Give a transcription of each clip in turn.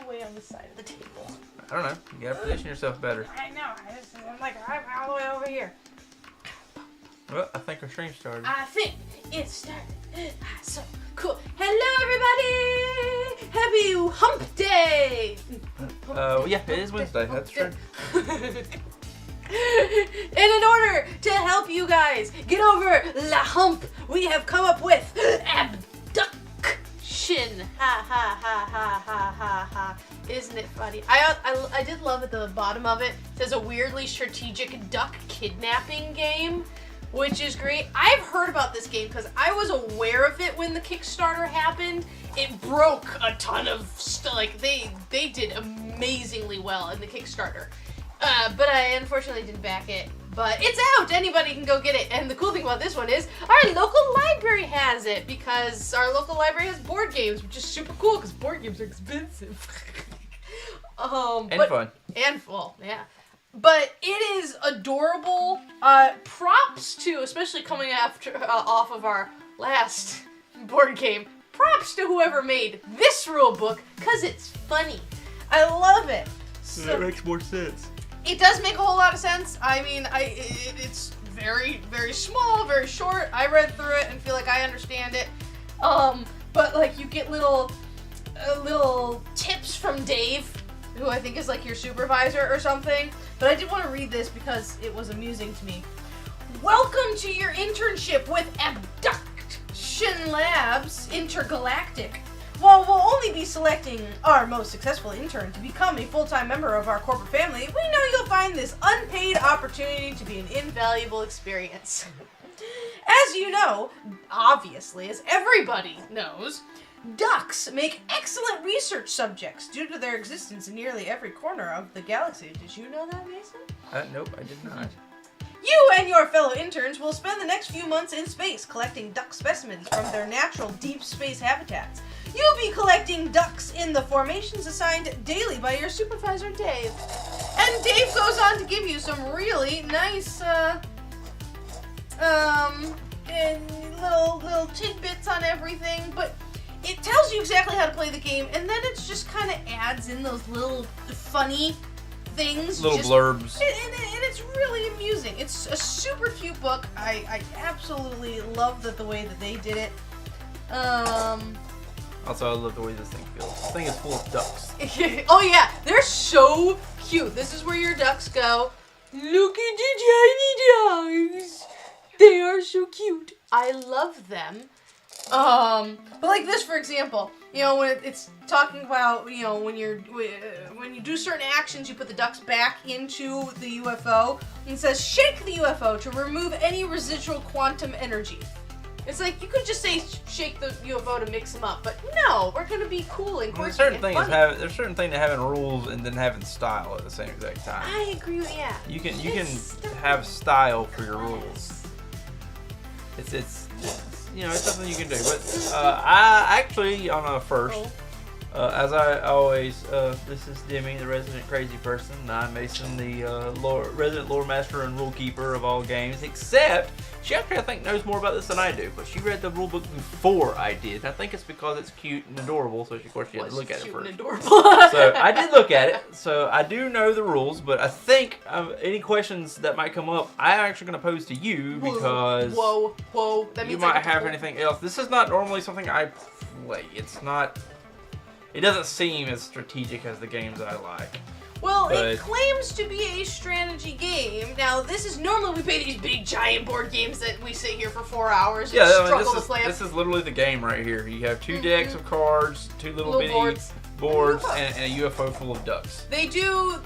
the way on the side of the table? I don't know. You gotta position yourself better. I know. I'm like, I'm all the way over here. Well, I think our stream started. I think it started. So cool. Hello, everybody! Happy Hump Day! Yeah, it is Wednesday. That's true. And in order to help you guys get over la hump, we have come up with Abducktion. Ha ha ha ha ha ha ha. Isn't it funny? I did love at the bottom of it. It says a weirdly strategic duck kidnapping game, which is great. I've heard about this game because I was aware of it when the Kickstarter happened. It broke a ton of stuff. Like they did amazingly well in the Kickstarter. But I unfortunately didn't back it. But it's out! Anybody can go get it. And the cool thing about this one is our local library has it because our local library has board games, which is super cool because board games are expensive. And fun. And full, yeah. But it is adorable. Props to, especially coming after off of our last board game, props to whoever made this rule book because it's funny. I love it. So, it makes more sense. It does make a whole lot of sense. I mean, it's very, very small, very short. I read through it and feel like I understand it. But like you get little tips from Dave, who I think is like your supervisor or something. But I did want to read this because it was amusing to me. Welcome to your internship with Abducktion Labs Intergalactic. While we'll only be selecting our most successful intern to become a full-time member of our corporate family, we know you'll find this unpaid opportunity to be an invaluable experience. As you know, obviously, as everybody knows, ducks make excellent research subjects due to their existence in nearly every corner of the galaxy. Did you know that, Mason? Nope, I did not. You and your fellow interns will spend the next few months in space collecting duck specimens from their natural deep space habitats. You'll be collecting ducks in the formations assigned daily by your supervisor, Dave. And Dave goes on to give you some really nice, little tidbits on everything, but it tells you exactly how to play the game, and then it just kind of adds in those little funny things. Little blurbs. And it's really amusing. It's a super cute book. I absolutely love the way that they did it. Also, I love the way this thing feels. This thing is full of ducks. Oh yeah, they're so cute. This is where your ducks go. Look at the tiny ducks. They are so cute. I love them. But like this, for example, you know, when it's talking about, you know, when you do certain actions, you put the ducks back into the UFO, and it says shake the UFO to remove any residual quantum energy. It's like, you could just say shake the UFO to mix them up, but no, we're gonna be cool and quirky and funny. There's certain thing to having rules and then having style at the same exact time. I agree with You can have style for your rules. It's you know, it's something you can do. But I actually on a first, as I always, this is Demi, the resident crazy person, and I'm Mason, the resident lore master and rule keeper of all games, except she actually, I think, knows more about this than I do, but she read the rule book before I did. I think it's because it's cute and adorable, so of course she had to look at it first. So I did look at it, so I do know the rules, but I think any questions that might come up, I'm actually going to pose to you because Whoa. That means you might have anything else. This is not normally something I play. It's not... It doesn't seem as strategic as the games I like. Well, it claims to be a strategy game. Now, this is normally we play these big giant board games that we sit here for 4 hours and struggle to play. This is literally the game right here. You have 2 decks of cards, 2 little bitty boards and a UFO full of ducks. They do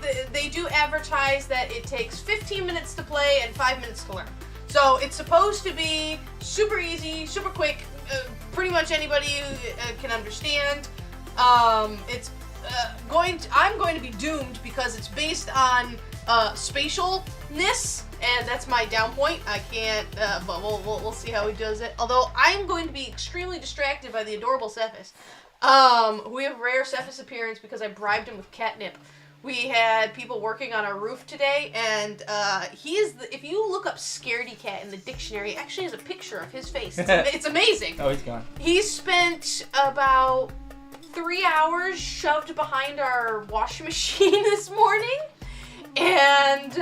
advertise that it takes 15 minutes to play and 5 minutes to learn. So it's supposed to be super easy, super quick. Pretty much anybody can understand. I'm going to be doomed because it's based on spatialness, and that's my down point. I can't, but we'll see how he does it. Although I'm going to be extremely distracted by the adorable Cephas. We have rare Cephas appearance because I bribed him with catnip. We had people working on our roof today, and he is if you look up scaredy cat in the dictionary, it actually has a picture of his face. It's amazing. Oh, he's gone. He spent about 3 hours shoved behind our washing machine this morning. And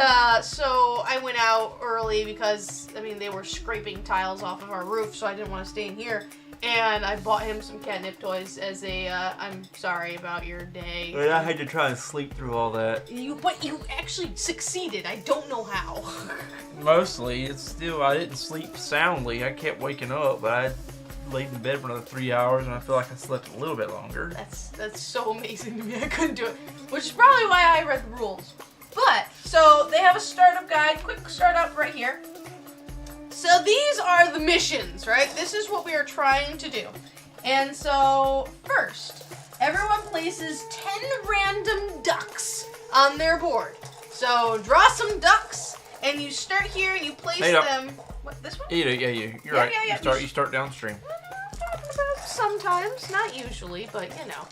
so I went out early because, I mean, they were scraping tiles off of our roof, so I didn't want to stay in here. And I bought him some catnip toys as a, I'm sorry about your day. Well, I had to try and sleep through all that. But you actually succeeded. I don't know how. Mostly, it's still, I didn't sleep soundly. I kept waking up, but I laid in bed for another 3 hours, and I feel like I slept a little bit longer. That's so amazing to me. I couldn't do it. Which is probably why I read the rules. But, so they have a startup guide, quick startup right here. So these are the missions, right? This is what we are trying to do. And so, first, everyone places 10 random ducks on their board. So draw some ducks, and you start here and you place them. What, this one? Yeah, you're right. Yeah. You start downstream. Sometimes, not usually, but you know.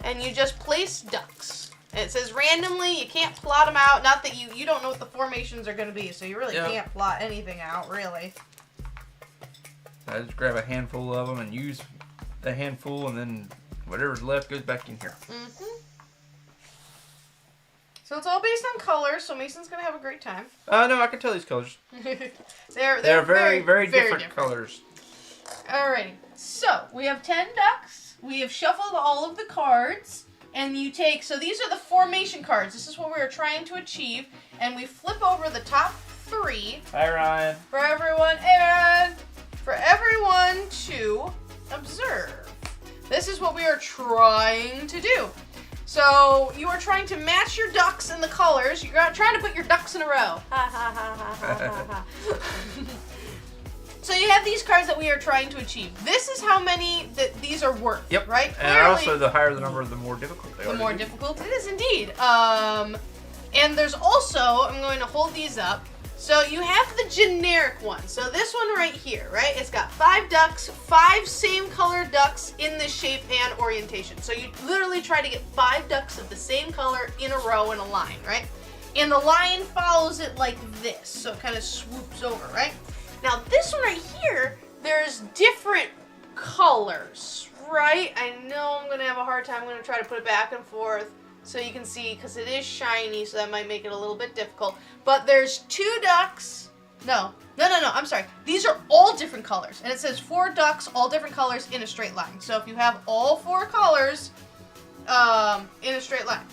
And you just place ducks. And it says randomly, you can't plot them out. Not that you don't know what the formations are going to be, so you really can't plot anything out, really. I just grab a handful of them and use the handful, and then whatever's left goes back in here. So it's all based on colors, so Mason's going to have a great time. No, I can tell these colors. they're very different colors. Alrighty, so we have 10 ducks. We have shuffled all of the cards. And you take, so these are the formation cards. This is what we are trying to achieve. And we flip over the top 3. Hi, Ryan. For everyone, and for everyone to observe. This is what we are trying to do. So you are trying to match your ducks in the colors. You're trying to put your ducks in a row. Ha ha ha ha ha ha. So you have these cards that we are trying to achieve. This is how many that these are worth. Yep. Right? And also, the higher the number, the more difficult they are. The more difficult it is indeed. And there's also, I'm going to hold these up. So you have the generic one. So this one right here, right? It's got 5 ducks, 5 same colored ducks in this shape and orientation. So you literally try to get 5 ducks of the same color in a row in a line, right? And the line follows it like this. So it kind of swoops over, right? Now this one right here, there's different colors, right? I know I'm gonna have a hard time. I'm gonna try to put it back and forth so you can see, because it is shiny, so that might make it a little bit difficult. But there's 2 ducks. No, I'm sorry. These are all different colors. And it says 4 ducks, all different colors in a straight line. So if you have all 4 colors in a straight line.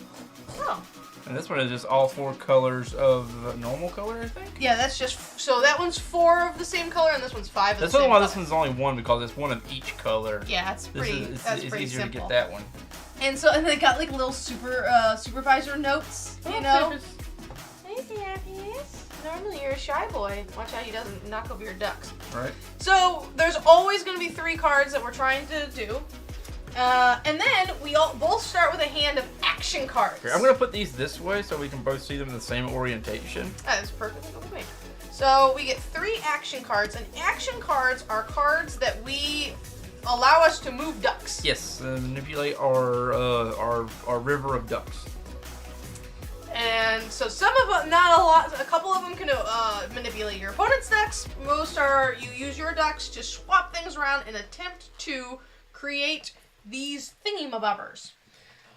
Oh. And this one is just all 4 colors of the normal color, I think? Yeah, that's just, so that one's 4 of the same color, and this one's 5 of the same color. That's why this one's only 1, because it's 1 of each color. Yeah, that's pretty It's easier simple. to get that one. And so, and they got like little supervisor notes, you know? Hey, Therapist. Normally you're a shy boy. Watch out he doesn't knock over your ducks. Right. So, there's always going to be 3 cards that we're trying to do. And then we all both start with a hand of action cards. Here, I'm going to put these this way so we can both see them in the same orientation. That is perfectly good with me. So we get 3 action cards, and action cards are cards that we allow us to move ducks. Yes, manipulate our river of ducks. And so some of them, not a lot, a couple of them can manipulate your opponent's ducks. Most are, you use your ducks to swap things around and attempt to create these thingy-mabobbers.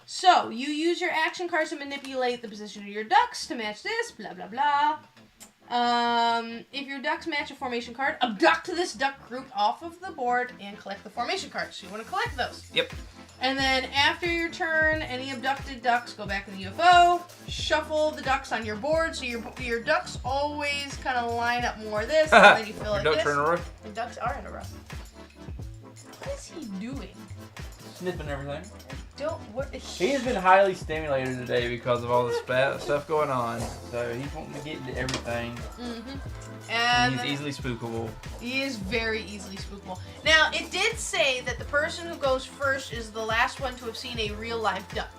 So, you use your action cards to manipulate the position of your ducks to match this, blah, blah, blah. If your ducks match a formation card, abduct this duck group off of the board and collect the formation cards. So you want to collect those. Yep. And then after your turn, any abducted ducks go back in the UFO, shuffle the ducks on your board, so your ducks always kind of line up more this, and then you feel like this. Ducks are in a row? The ducks are in a row. What is he doing? Sniffing everything. He has been highly stimulated today because of all the stuff going on. So he's wanting to get into everything. And he's easily spookable. He is very easily spookable. Now, it did say that the person who goes first is the last one to have seen a real live duck.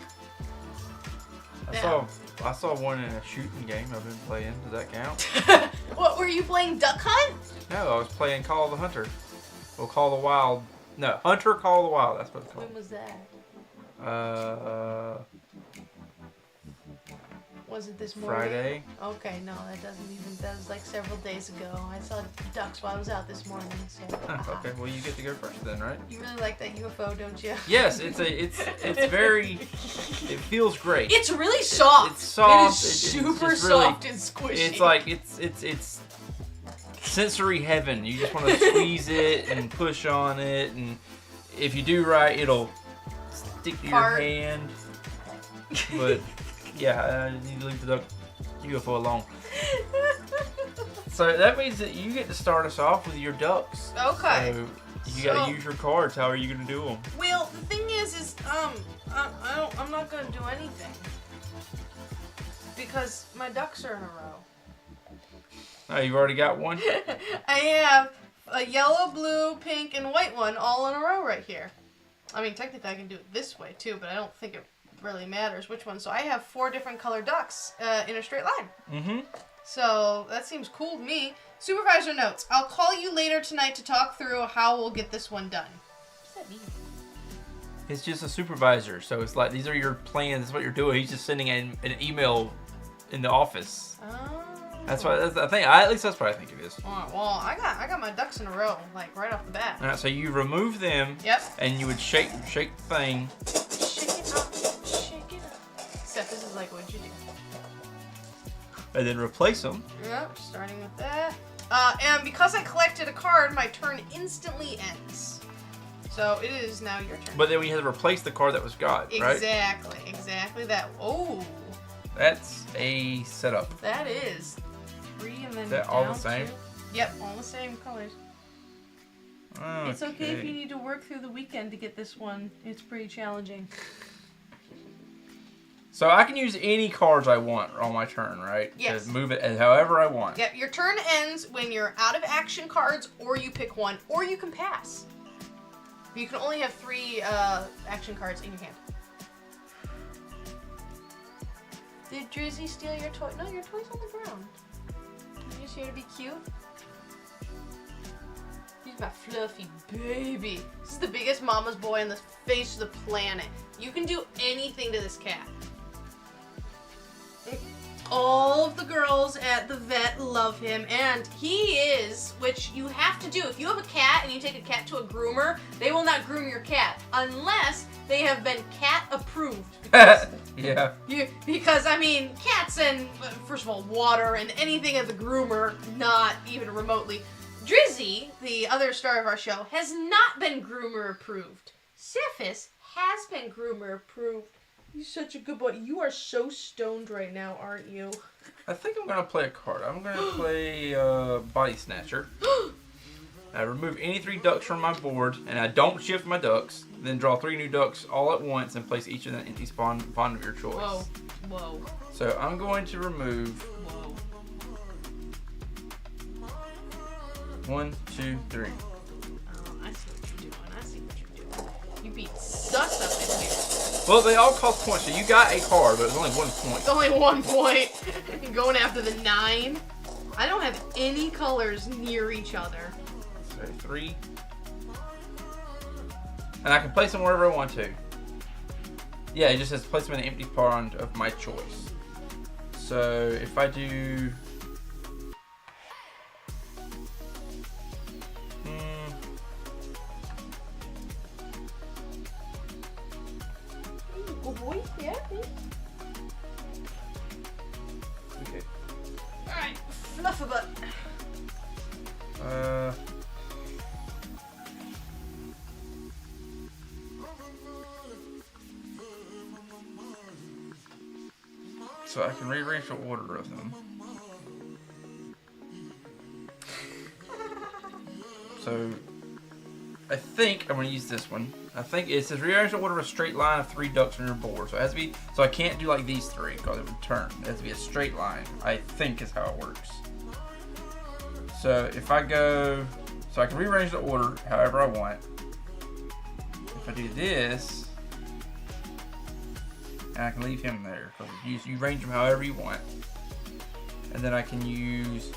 I saw one in a shooting game I've been playing. Does that count? What, were you playing Duck Hunt? No, I was playing Call of the Hunter. Or Call of the Wild. No, Hunter Call of the Wild. That's what it's called. When was that? Was it this morning? Friday. Okay, no, that doesn't even. That was like several days ago. I saw ducks while I was out this morning. So. Okay, well you get to go first then, right? You really like that UFO, don't you? Yes, it's very. It feels great. It's really soft. It's soft. It is super it's really, soft and squishy. It's like it's sensory heaven. You just want to squeeze it and push on it, and if you do right, it'll stick to your hand. But yeah, you need to leave the duck UFO alone. So that means that you get to start us off with your ducks. Okay. So you gotta use your cards. How are you gonna do them? Well, the thing is I'm not gonna do anything because my ducks are in a row. Oh, you've already got one? I have a yellow, blue, pink, and white one all in a row right here. I mean, technically I can do it this way too, but I don't think it really matters which one. So I have 4 different colored ducks in a straight line. Mm-hmm. So that seems cool to me. Supervisor notes. I'll call you later tonight to talk through how we'll get this one done. What does that mean? It's just a supervisor, so it's like these are your plans. This is what you're doing. He's just sending an email in the office. Oh. That's what I think. At least that's what I think it is. Oh, well, I got my ducks in a row, like right off the bat. All right, so you remove them. Yep. And you would shake the thing. Shake it up, shake it up. Except this is like what you do. And then replace them. Yep, starting with that. And because I collected a card, my turn instantly ends. So it is now your turn. But then we had to replace the card that was got, right? Exactly that. Oh. That's a setup. That is. 3 and then Is that all the down same? 2. Yep, all the same colors. Okay. It's okay if you need to work through the weekend to get this one. It's pretty challenging. So I can use any cards I want on my turn, right? Yes. To move it however I want. Yep, your turn ends when you're out of action cards, or you pick one, or you can pass. You can only have 3 action cards in your hand. Did Drizzy steal your toy? No, your toy's on the ground. You just here to be cute? He's my fluffy baby. This is the biggest mama's boy on the face of the planet. You can do anything to this cat. All of the girls at the vet love him, and he is, which you have to do. If you have a cat and you take a cat to a groomer, they will not groom your cat unless they have been cat approved. Yeah. Because, I mean, cats and, first of all, water and anything at the groomer, not even remotely. Drizzy, the other star of our show, has not been groomer approved. Cephas has been groomer approved. He's such a good boy. You are so stoned right now, aren't you? I think I'm going to play a card. I'm going to play Body Snatcher. I remove any 3 ducks from my board, and I don't shift my ducks. Then draw 3 new ducks all at once and place each in an empty spawn pond of your choice. Whoa. Whoa. So I'm going to remove... Whoa. 1, 2, 3. Oh, I see what you're doing. You beat sus up in here. Well, they all cost points, so you got a card, but it's only 1 point. It's only 1 point. Going after the 9. I don't have any colors near each other. So 3. And I can place them wherever I want to. Yeah, it just says place them in an empty pond of my choice. So if I do... Good boy, yeah. Okay. Alright, fluff a butt. So I can rearrange the order of them. So I think I'm going to use this one. I think it says rearrange the order of a straight line of 3 ducks on your board. So it has to be. So I can't do like these 3 because it would turn. It has to be a straight line. I think is how it works. So if I go, so I can rearrange the order however I want. If I do this, and I can leave him there because you range him however you want. And then I can use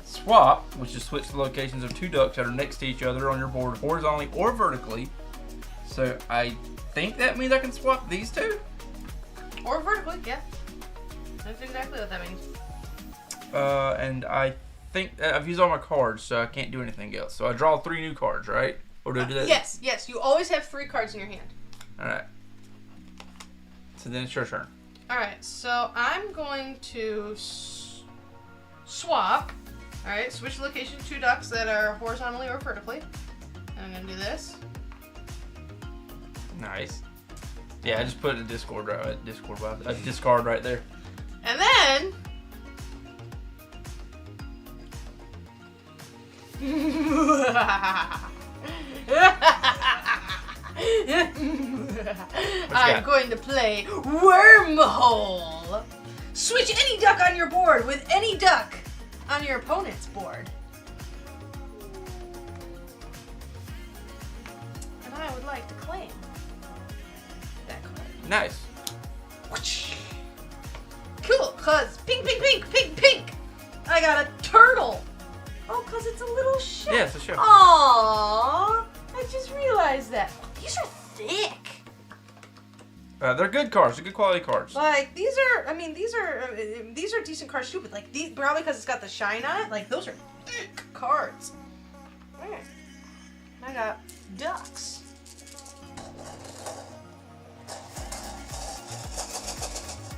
swap, which is switch the locations of 2 ducks that are next to each other on your board horizontally or vertically. So I think that means I can swap these 2. Or vertically, yeah. That's exactly what that means. And I think I've used all my cards, so I can't do anything else. So I draw 3 new cards, right? Or do I do that? Yes. You always have 3 cards in your hand. All right. So then it's your turn. All right. So I'm going to swap. All right. Switch location to 2 ducks that are horizontally or vertically. And I'm gonna do this. Nice. Yeah, I just put a discard right there. And then I'm going to play Wormhole. Switch any duck on your board with any duck on your opponent's board. And I would like to claim that card. Nice. Cool, cause pink. I got a turtle. Oh, cause it's a little ship. Yeah, it's a ship. Aww, I just realized that. These are thick. They're good cards. They're good quality cards. Like these are decent cards too. But like these, probably because it's got the shine on it. Like those are thick cards. Alright, I got ducks.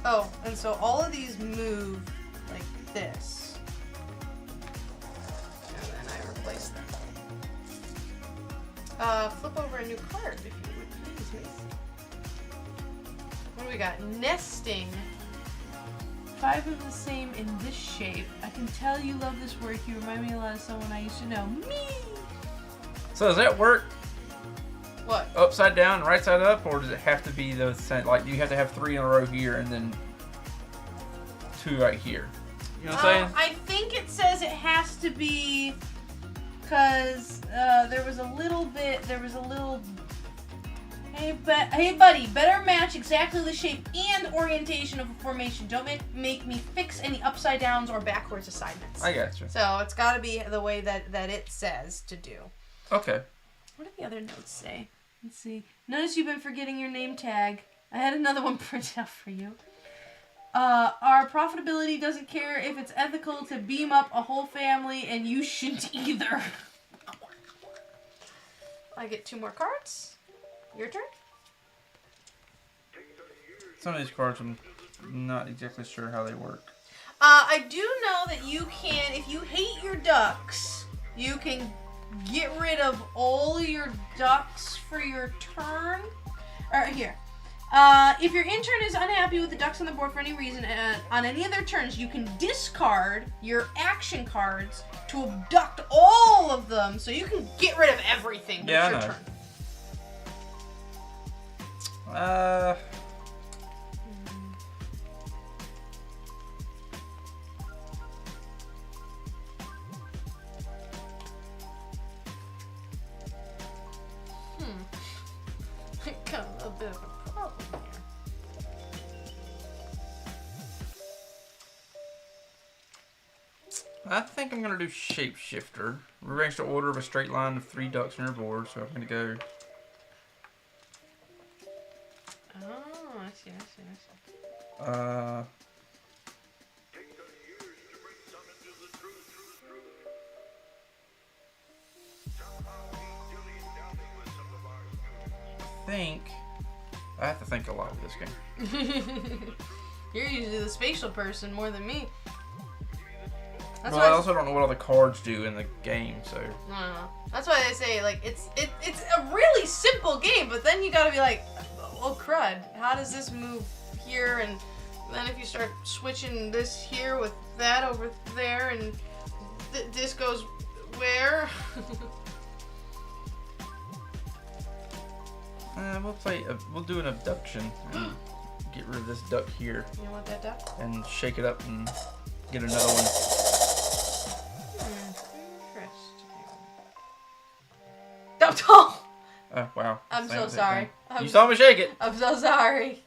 Oh, and so all of these move like this. And then I replace them. Flip over a new card if you would please, Mason. What do we got? Nesting. 5 of the same in this shape. I can tell you love this work. You remind me a lot of someone I used to know. Me! So does that work What? upside down, right side up, or does it have to be the same? Like, do you have to have 3 in a row here and then 2 right here? You know what I'm saying? I think it says it has to be because there was a little. Hey buddy, better match exactly the shape and orientation of a formation. Don't make me fix any upside downs or backwards assignments. I got you. So it's got to be the way that it says to do. Okay. What did the other notes say? Let's see. Notice you've been forgetting your name tag. I had another one printed out for you. Our profitability doesn't care if it's ethical to beam up a whole family, and you shouldn't either. I get 2 more cards. Your turn. Some of these cards I'm not exactly sure how they work. I do know that you can, if you hate your ducks, you can get rid of all your ducks for your turn. Here. If your intern is unhappy with the ducks on the board for any reason, on any of their turns, you can discard your action cards to abduct all of them, so you can get rid of everything with your turn. Got a little bit of a problem here. I think I'm going to do Shapeshifter. Rearrange the order of a straight line of 3 ducks on your board, so I'm going to go... Oh, I see. I have to think a lot with this game. You're usually the spatial person more than me. Well, I also don't know what all the cards do in the game, so... No. That's why they say, like, it's a really simple game, but then you gotta be like, oh crud, how does this move here? And then if you start switching this here with that over there, and this goes where? We'll do an abduction and get rid of this duck here. You want that duck? And shake it up and get another one. Interesting. Oh, wow. I'm so sorry. You saw me shake it. I'm so sorry.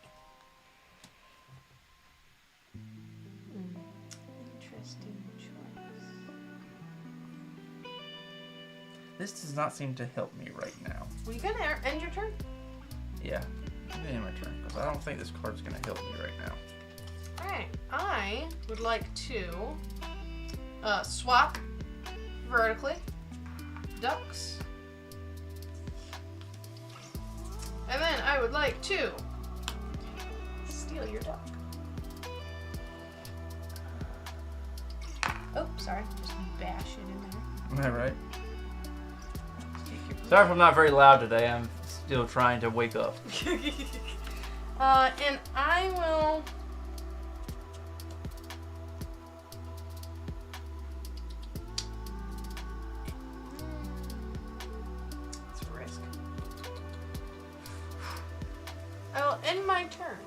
Interesting choice. This does not seem to help me right now. Were you gonna end your turn? Yeah. I'm gonna end my turn because I don't think this card's gonna help me right now. Alright, I would like to swap vertically ducks. And then I would like to steal your duck. Oh, sorry. Just bash it in there. All right. Sorry if I'm not very loud today. I'm still trying to wake up. And I will... It's a risk. I will end my turn.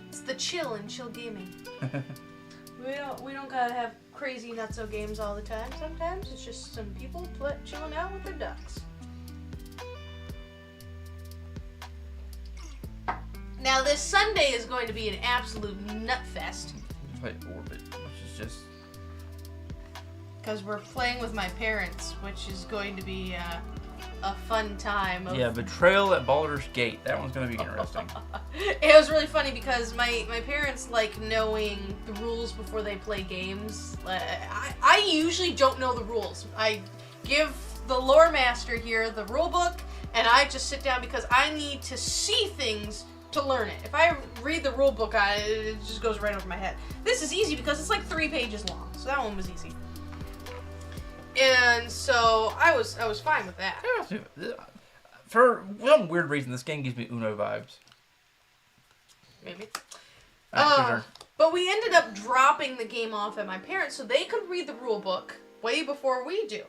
It's the chill and chill gaming. We don't gotta have crazy nutso games all the time. Sometimes it's just some people chilling out with their ducks. Now this Sunday is going to be an absolute nut fest. Play Orbit, which is just... Because we're playing with my parents, which is going to be a fun time. Yeah, Betrayal at Baldur's Gate. That one's going to be interesting. It was really funny because my parents like knowing the rules before they play games. I usually don't know the rules. I give the lore master here the rule book, and I just sit down because I need to see things to learn it. If I read the rule book, it just goes right over my head. This is easy because it's like 3 pages long, so that one was easy. And so I was fine with that. For some weird reason, this game gives me Uno vibes. Maybe. Sure. But we ended up dropping the game off at my parents so they could read the rule book way before we do.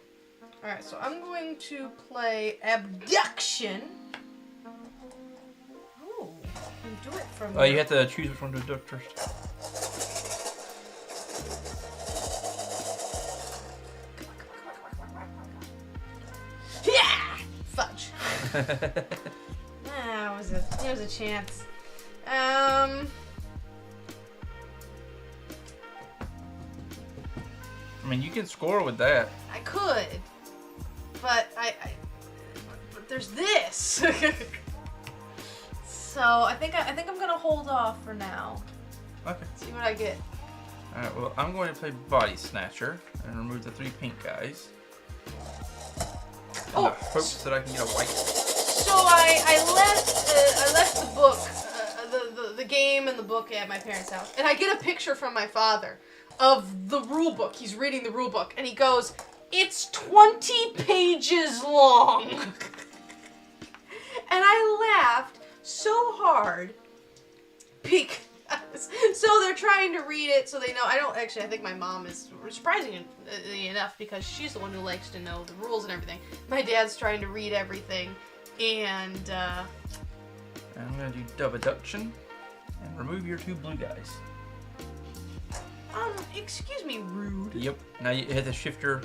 Alright, so I'm going to play Abducktion. Oh, you can do it from You have to choose which one to abduct first. Yeah! Fudge. It was a chance. I mean, you can score with that. I could, but but there's this. So I think I'm gonna hold off for now. Okay. See what I get. All right. Well, I'm going to play Body Snatcher and remove the 3 pink guys. In the hopes that I can get a white. So I left the book, the game and the book at my parents' house, and I get a picture from my father of the rule book. He's reading the rule book, and he goes, "It's 20 pages long." And I laughed so hard because so they're trying to read it so they know. I think my mom is surprisingly enough because she's the one who likes to know the rules and everything. My dad's trying to read everything, and I'm going to do Abducktion and remove your 2 blue guys. Excuse me, rude. Yep. Now you hit the shift your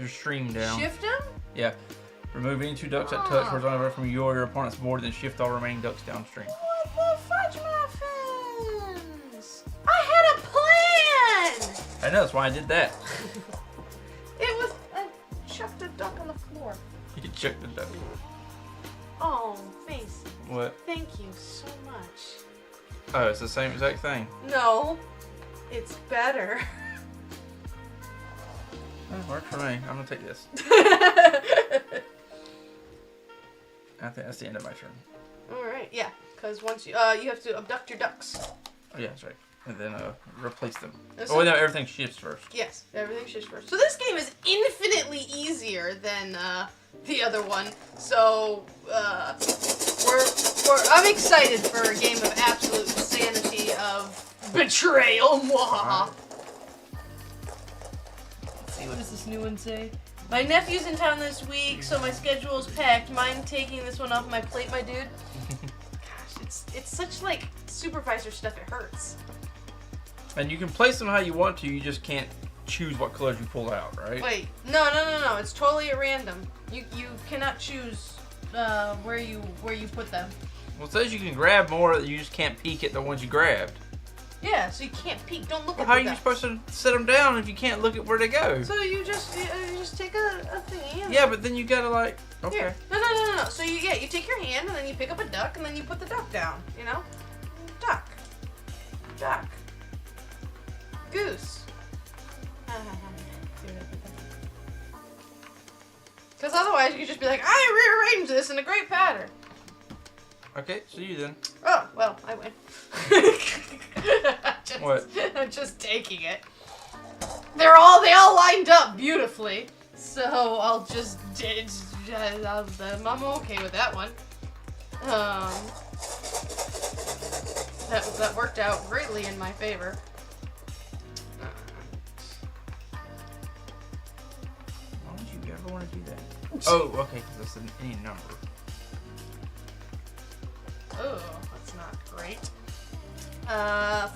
stream down. Shift him? Yeah. Remove any 2 ducks that touch horizontally from your opponent's board, then shift all remaining ducks downstream. What the fudge muffins? I had a plan! I know, that's why I did that. I chucked a duck on the floor. You checked the duck. Oh, face. What? Thank you so much. Oh, it's the same exact thing. No, it's better. That worked for me. I'm gonna take this. I think that's the end of my turn. Alright, yeah. Because once you have to abduct your ducks. Oh yeah, that's right. And then replace them. So, no, everything shifts first. Yes, everything shifts first. So this game is infinitely easier than the other one. So I'm excited for a game of absolute insanity of betrayal. Right. Let's see, what does this new one say? My nephew's in town this week, so my schedule's packed. Mind taking this one off my plate, my dude? Gosh, it's such like supervisor stuff. It hurts. And you can place them how you want to. You just can't choose what colors you pull out, right? Wait, no. It's totally at random. You cannot choose where you put them. Well, it says you can grab more. You just can't peek at the ones you grabbed. Yeah, so you can't peek. Don't look Well, at how the are you ducks. supposed to set them down if you can't look at where they go? So you just take a thingy. And Yeah, but then you gotta like. Okay. Here. No. So you take your hand and then you pick up a duck and then you put the duck down. You know, duck. Goose. Because otherwise you could just be like, I rearranged this in a great pattern. Okay, so you then. Oh, well, I win. What? I'm just taking it. They all lined up beautifully. So I'm okay with that one. That worked out greatly in my favor. Why would you ever want to do that? Oh, okay, because that's any number. Oh, that's not great.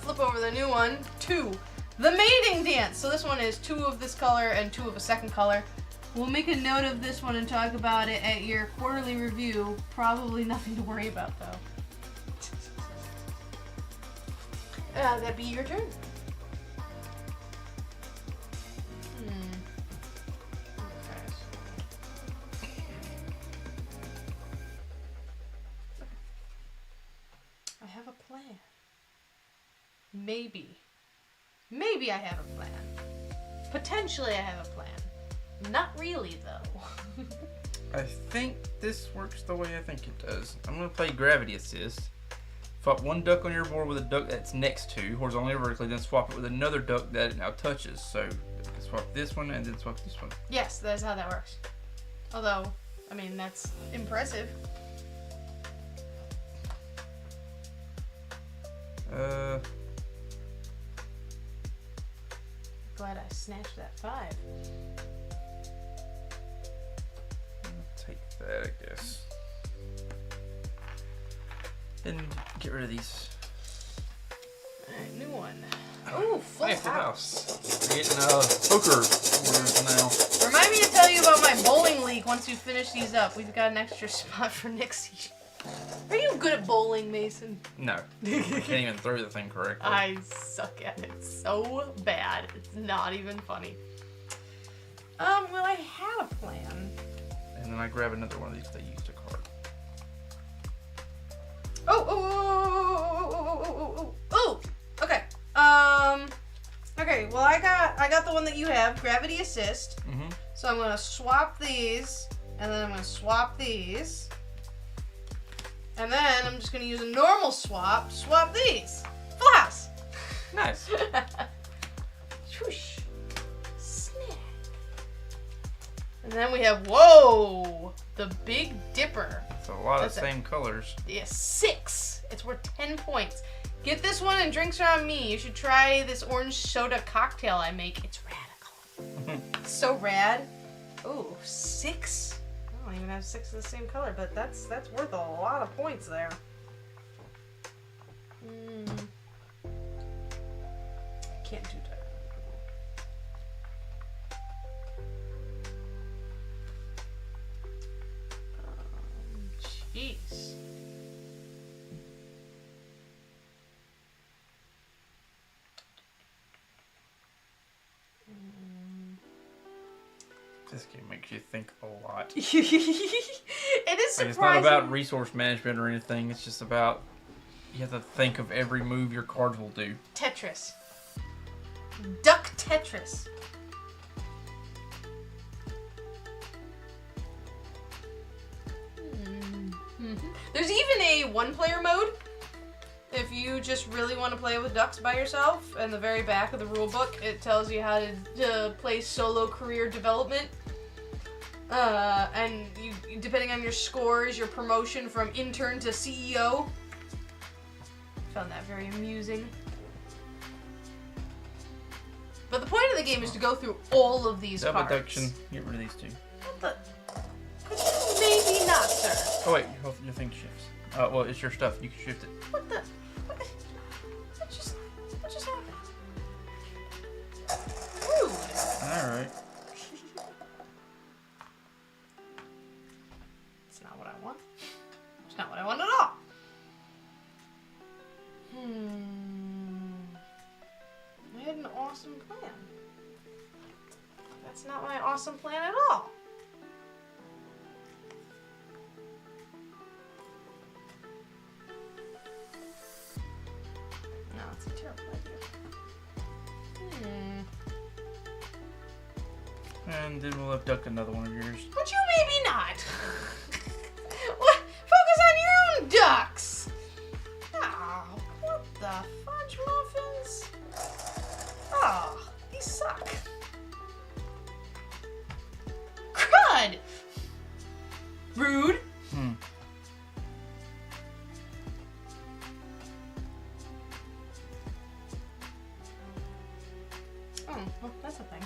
Flip over the new one. 2. The mating dance. So this one is 2 of this color and 2 of a second color. We'll make a note of this one and talk about it at your quarterly review. Probably nothing to worry about, though. That'd be your turn. I have a plan. Maybe I have a plan. Potentially I have a plan. Not really, though. I think this works the way I think it does. I'm going to play Gravity Assist. Swap one duck on your board with a duck that's next to, horizontally or vertically, then swap it with another duck that it now touches. So, swap this one and then swap this one. Yes, that's how that works. Although, I mean, that's impressive. Glad I snatched that 5. I'll take that, I guess. And get rid of these. Alright, new one. Oh, full Hey, house. We're getting poker orders now. Remind me to tell you about my bowling league once you finish these up. We've got an extra spot for next season. Are you good at bowling, Mason? No. I can't even throw the thing correctly. I suck at it so bad. It's not even funny. Well, I had a plan. And then I grab another one of these because I used a card. Oh! Okay. Okay. Well, I got the one that you have, Gravity Assist. Mm-hmm. So I'm gonna swap these, and then I'm gonna swap these, and then I'm just gonna use a normal swap. Swap these. Full house. Nice. Swoosh. Snap. And then we have the Big Dipper. It's a lot of same colors. Yeah, 6. It's worth 10 points. Get this one and drinks are on me. You should try this orange soda cocktail I make. It's radical. It's so rad. Ooh, 6? I don't even have 6 of the same color, but that's worth a lot of points there. Can't do that. Jeez. This game makes you think a lot. It is surprising. It's not about resource management or anything. It's just about you have to think of every move your cards will do. Tetris. Duck Tetris. There's even a one-player mode. If you just really want to play with ducks by yourself, in the very back of the rule book, it tells you how to play solo career development. And you, depending on your scores, your promotion from intern to CEO. Found that very amusing. But the point of the game is to go through all of these cards. Abducktion. Get rid of these 2. What the? Maybe not, sir. Oh wait, your thing shifts. Well, it's your stuff. You can shift it. What the? What just happened? Rude. Alright. It's not what I want. It's not what I want at all. awesome plan. That's not my awesome plan at all. No, it's a terrible idea. And then we'll abduct another one of yours. But you maybe not. What? Focus on your own ducks. Oh, what the fudge muffins? Oh, these suck. Crud. Rude. Oh, well, that's a thing.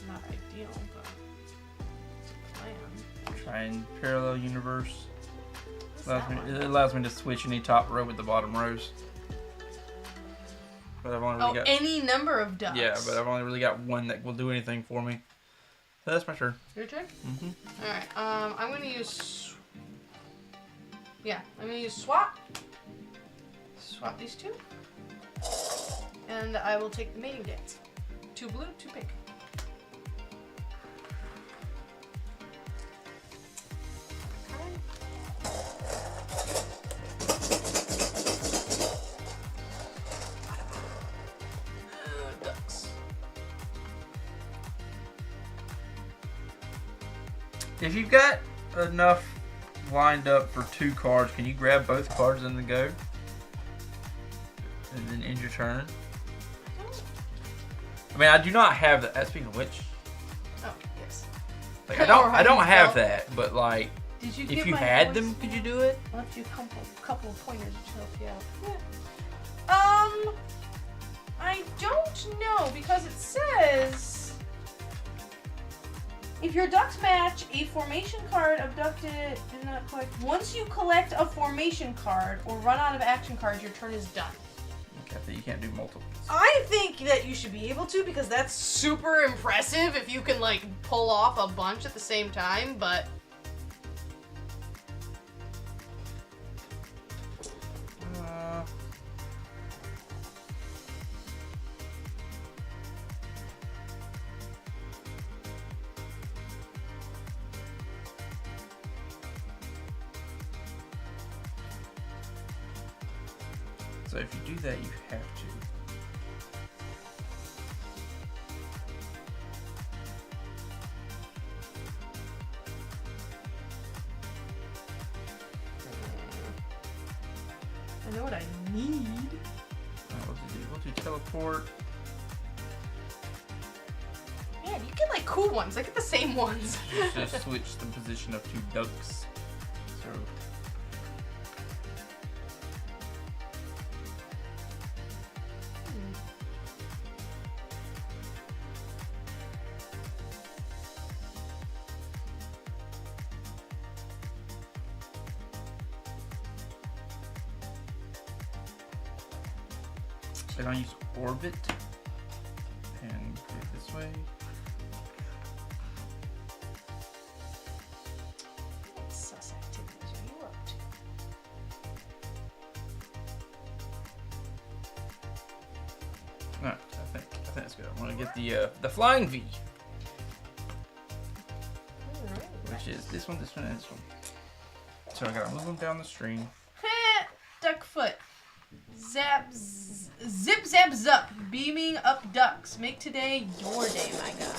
Not ideal, but it's a plan. Try and parallel universe. It allows me to switch any top row with the bottom rows. But I've only really got any number of ducks. Yeah, but I've only really got one that will do anything for me. So that's my turn. Your turn? Mm-hmm. Alright, I'm gonna use... Yeah, I'm gonna use swap. Swap these two. And I will take the mating dance. 2 blue, 2 pink. Ducks. If you've got enough lined up for 2 cards, can you grab both cards and then go? And then end your turn? I mean, I do not have that. Speaking of which, Oh, yes. like I don't have that, but like, Did you if you had them, could you do it? I'll have to do a couple of pointers to help you out. Yeah. I don't know because it says if your ducks match a formation card abducted and not collect. Once you collect a formation card or run out of action cards, your turn is done. Okay, so you can't do multiple. I think that you should be able to because that's super impressive if you can like pull off a bunch at the same time, but so if you do that, you have to. I know what I need. We'll do teleport. Man, you get like cool ones. I get the same ones. Just switch the position of 2 ducks. So. Then I'll use orbit and put it this way. What sus activities are you up to? Alright, I think that's good. I want to get the flying V, Alright. which is this one, and this one. So I gotta move them down the stream. Duckfoot. Zip zap zup. Beaming up ducks. Make today your day, my guy.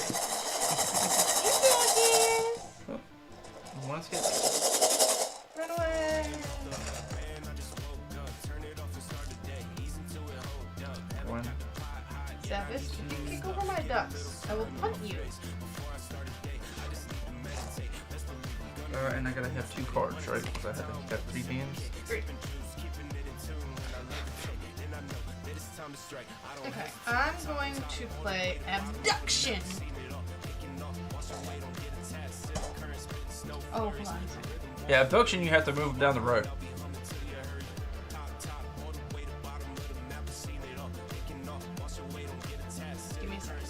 Oh, one's good. Run away. One. Savage, if you kick over my ducks, I will punt you. And I gotta have 2 cards, right? Because I have 3 hands. 3. Okay, I'm going to play Abducktion. Oh, hold on a second. Yeah, abduction, you have to move down the road. Give me a second.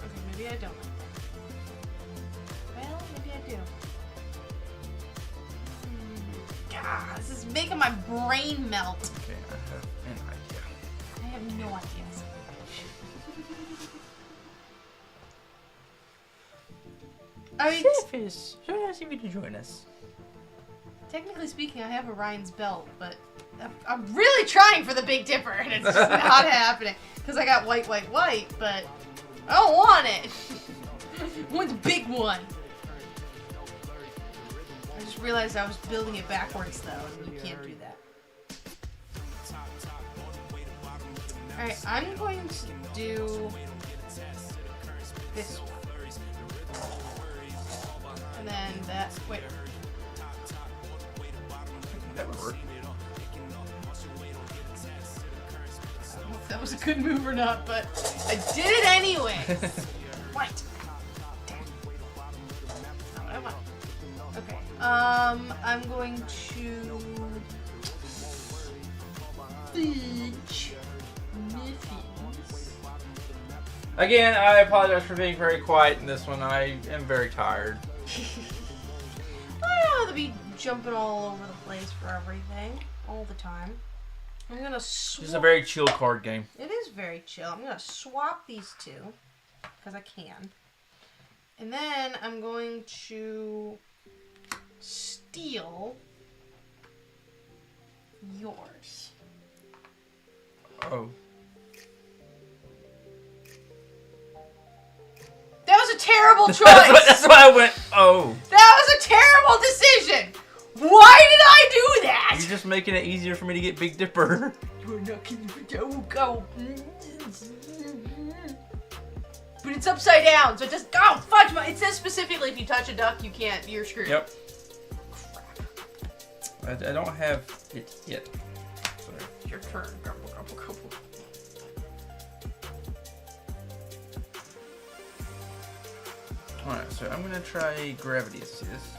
Okay, maybe I don't. making my brain melt. Okay, I have an idea. I have no ideas. I mean, Fish, so nice of you to join us. technically speaking, I have Orion's belt, but I'm really trying for the Big Dipper, and it's just not happening. Because I got white, but I don't want it. I want the big one. I just realized I was building it backwards, though, and you can't do that. Alright, I'm going to do this one. And then that, wait. That would work. I don't know if that was a good move or not, but I did it anyway. What? Damn. Not what I want. Okay. I'm going to fudge muffins. Again, I apologize for being very quiet in this one. I am very tired. I don't have to be jumping all over the place for everything all the time. I'm gonna swap. It's a very chill card game. It is very chill. I'm gonna swap these two because I can, and then I'm going to steal yours. Oh. That was a terrible choice. That's why I went, oh. That was a terrible decision. Why did I do that? You're just making it easier for me to get Big Dipper. You're not go. But it's upside down, so it just fudge. It says specifically if you touch a duck, you can't. You're screwed. Yep. Crap. I don't have it yet. Sorry. It's your turn. Grumble, grumble, grumble. Alright, so I'm gonna try Gravity Assist.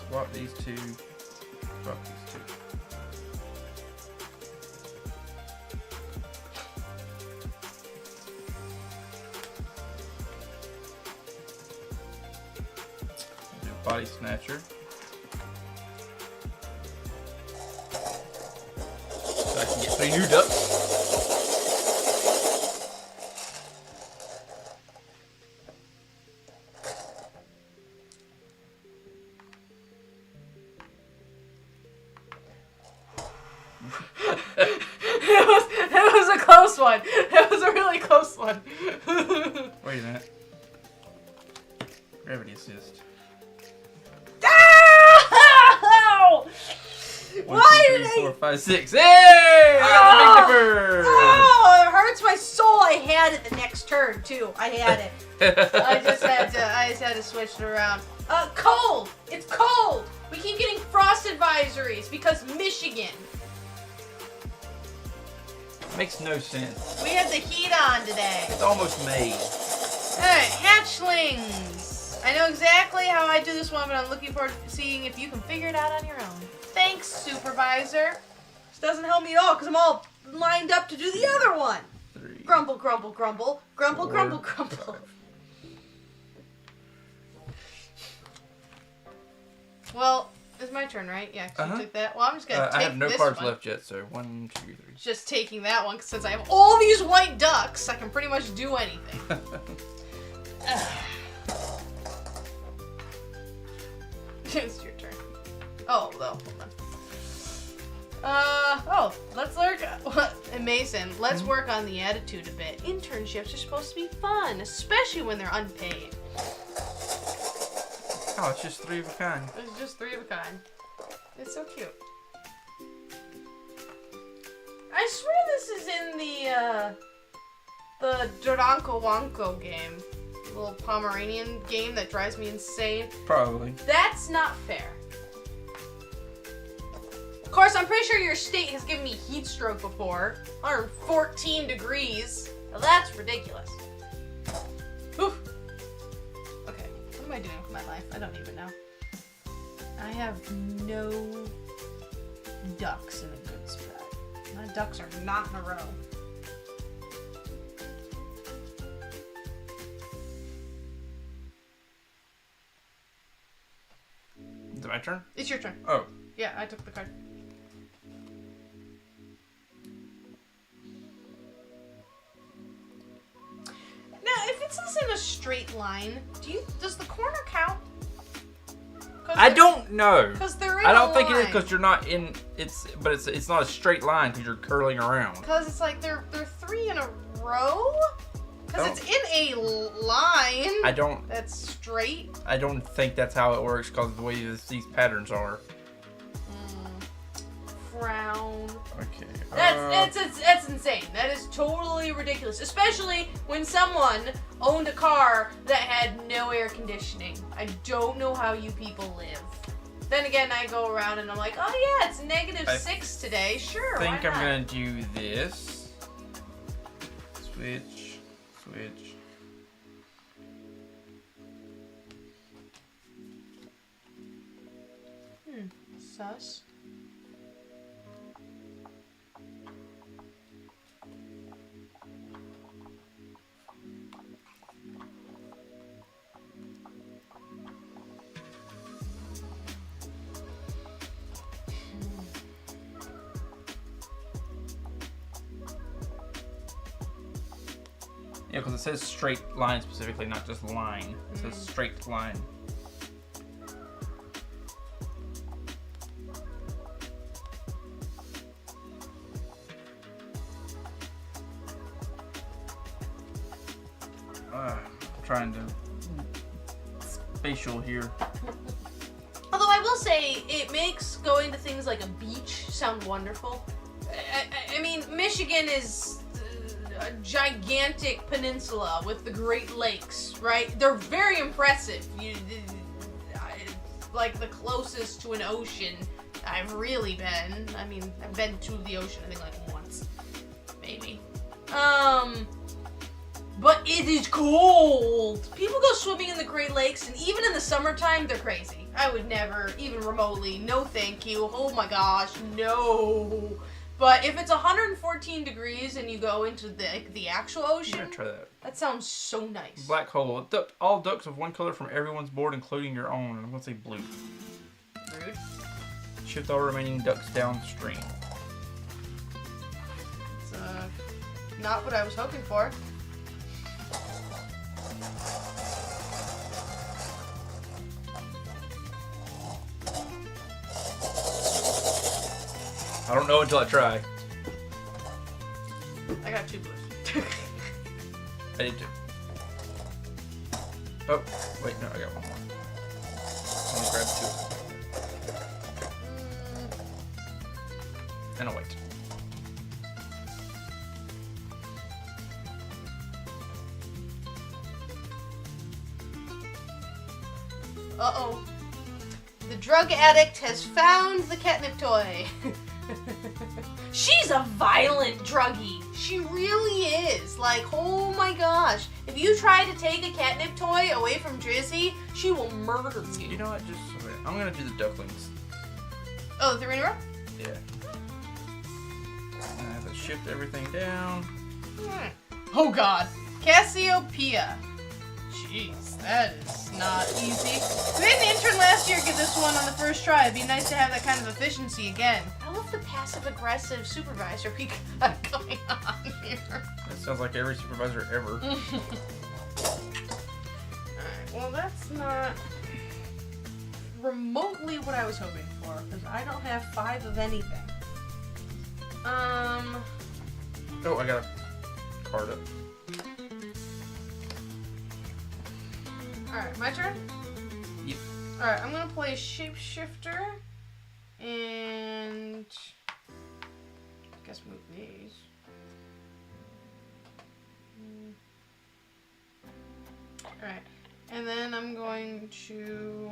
Swap these two. Swap these two. Do Body Snatcher. So I can get 3 new ducks. That was a close one. That was a really close one. Wait a minute. Gravity Assist. Ow! 1, Why 2, did 3, I? 4, 5, 6. Hey! I got the Big Dipper! Oh, it hurts my soul. I had it the next turn too. I had it. I just had to switch it around. Cold. It's cold. We keep getting frost advisories because Michigan. Makes no sense. We have the heat on today. It's almost May. Alright, hatchlings. I know exactly how I do this one, but I'm looking forward to seeing if you can figure it out on your own. Thanks, supervisor. This doesn't help me at all because I'm all lined up to do the other one. 3. Grumble, grumble, grumble. Grumble, 4, grumble, grumble. 5. Well, it's my turn, right? Yeah, 'cause you took that. Well, I'm just going to take I have no this cards one. left yet, so 1, 2, 3. Just taking that one, 'cause since I have all these white ducks, I can pretty much do anything. It's your turn. Oh, though. Hold on. Let's learn. And Mason, let's work on the attitude a bit. Internships are supposed to be fun, especially when they're unpaid. Oh, it's just 3 of a kind. It's just 3 of a kind. It's so cute. I swear this is in the Doranko Wonko game. The little Pomeranian game that drives me insane. Probably. That's not fair. Of course, I'm pretty sure your state has given me heat stroke before. 114 degrees. Now that's ridiculous. Oof. Okay, what am I doing with my life? I don't even know. I have no ducks in a good spot. My ducks are not in a row. Is it my turn? It's your turn. Oh. Yeah, I took the card. Now, if it's in a straight line, does the corner count? I don't know. Because they're in I don't a think it is line. because you're not in. But it's not a straight line because you're curling around. Because it's like they're 3 in a row. Because it's in a line. I don't. That's straight. I don't think that's how it works because of the way these patterns are. Frown. Okay. That's insane. That is totally ridiculous. Especially when someone owned a car that had no air conditioning. I don't know how you people live. Then again, I go around and I'm like, oh yeah, it's -6 today. Sure, I think why I'm not? gonna do this. Switch. Sus. Yeah, because it says straight line specifically, not just line. It says straight line. I'm trying to spatial here. Although I will say, it makes going to things like a beach sound wonderful. I mean, Michigan is a gigantic peninsula with the Great Lakes, right? They're very impressive. Like the closest to an ocean I've really been. I mean, I've been to the ocean, I think like once, maybe. But it is cold. People go swimming in the Great Lakes, and even in the summertime, they're crazy. I would never, even remotely, no thank you. Oh my gosh, no. But if it's 114 degrees and you go into the actual ocean, I'm gonna try that. That sounds so nice. Black hole. All ducks of one color from everyone's board, including your own. And I'm gonna say blue. Rude. Shift all remaining ducks downstream. It's not what I was hoping for. I don't know until I try. I got 2 blues. I did too. Oh, wait, no, I got one more. Let me grab 2. And I'll wait. Uh-oh. The drug addict has found the catnip toy. She's a violent druggie. She really is. Like, oh my gosh. If you try to take a catnip toy away from Drizzy, she will murder you. You know what? Just wait. I'm gonna do the ducklings. Oh, the 3 in a row? Yeah. I have to shift everything down. Oh god. Cassiopeia. Jeez, that is not easy. We had an intern last year get this one on the first try. It'd be nice to have that kind of efficiency again. I love the passive-aggressive supervisor we got going on here. That sounds like every supervisor ever. Alright, well that's not remotely what I was hoping for, because I don't have 5 of anything. Oh, I got a card up. Alright, my turn? Yep. Alright, I'm gonna play Shapeshifter and I guess move these. Alright, and then I'm going to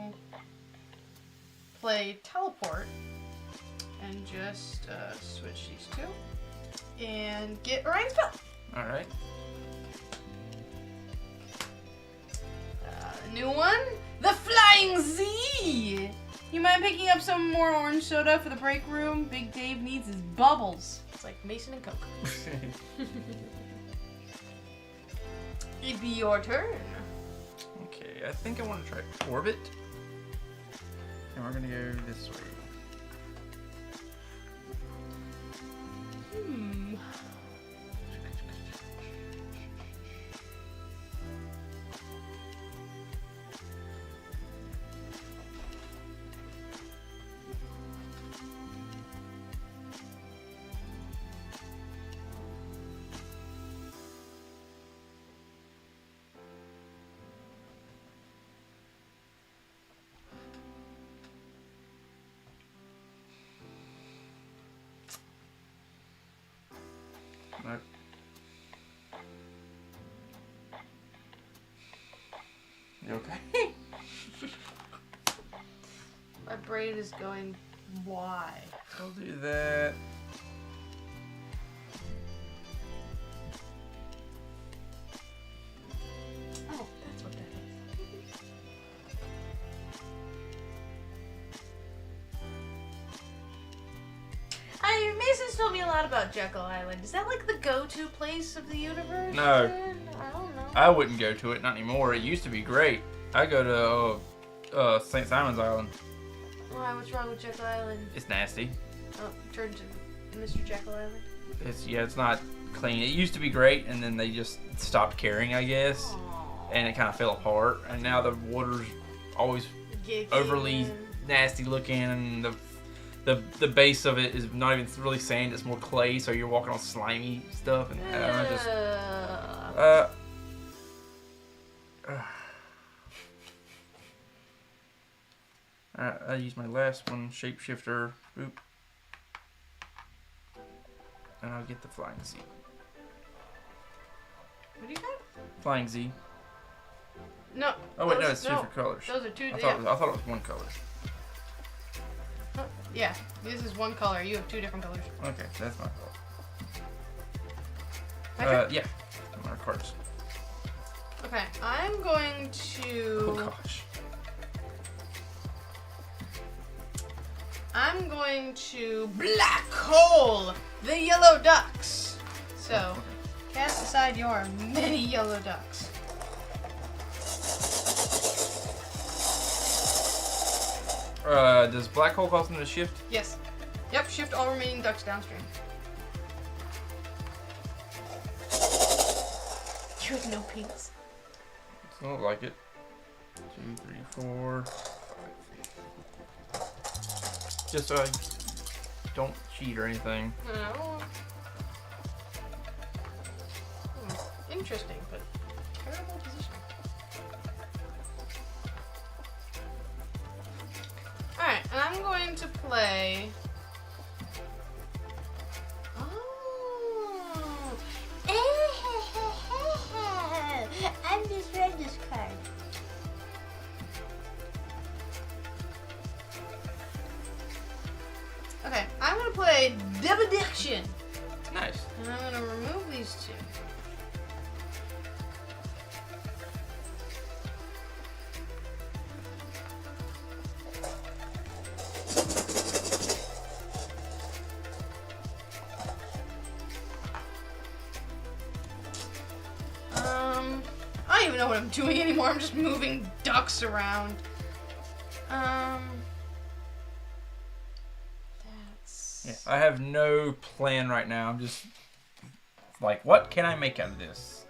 play Teleport and just switch these 2 and get Orion's Belt. Alright. New one? The Flying Z! You mind picking up some more orange soda for the break room? Big Dave needs his bubbles. It's like Mason and Coke. It'd be your turn. Okay, I think I want to try Orbit. And we're gonna go this way. You okay? My brain is going, why? I'll do that. Oh, that's what that is. Mason's told me a lot about Jekyll Island. Is that like the go-to place of the universe? No. I don't know. I wouldn't go to it, not anymore. It used to be great. I go to St. Simon's Island. Why? What's wrong with Jekyll Island? It's nasty. Oh, turned to Mr. Jekyll Island? It's not clean. It used to be great, and then they just stopped caring, I guess. Aww. And it kind of fell apart. And now the water's always Gigging. overly nasty looking, and the base of it is not even really sand. It's more clay, so you're walking on slimy stuff. And I just I use my last one, shapeshifter. Oop. And I'll get the flying Z. What do you got? Flying Z. No. Oh wait, no, it's two different colors. Those are two. I thought it was one color. Yeah, this is one color. You have two different colors. Okay, that's my fault. Yeah. My cards. Okay, I'm going to. Oh gosh. I'm going to black hole the yellow ducks. So, cast aside your many yellow ducks. Does black hole cause them to shift? Yes. Yep, shift all remaining ducks downstream. You have no pinks. Doesn't look like it. 2, 3, 4, 5. Just so I don't cheat or anything. No. Interesting, but terrible position. Alright, and I'm going to play. Oh! I misread this card. Okay, I'm gonna play Abducktion. Nice. And I'm gonna remove these two. I don't even know what I'm doing anymore. I'm just moving ducks around. That's... Yeah, I have no plan right now. I'm just like, what can I make out of this?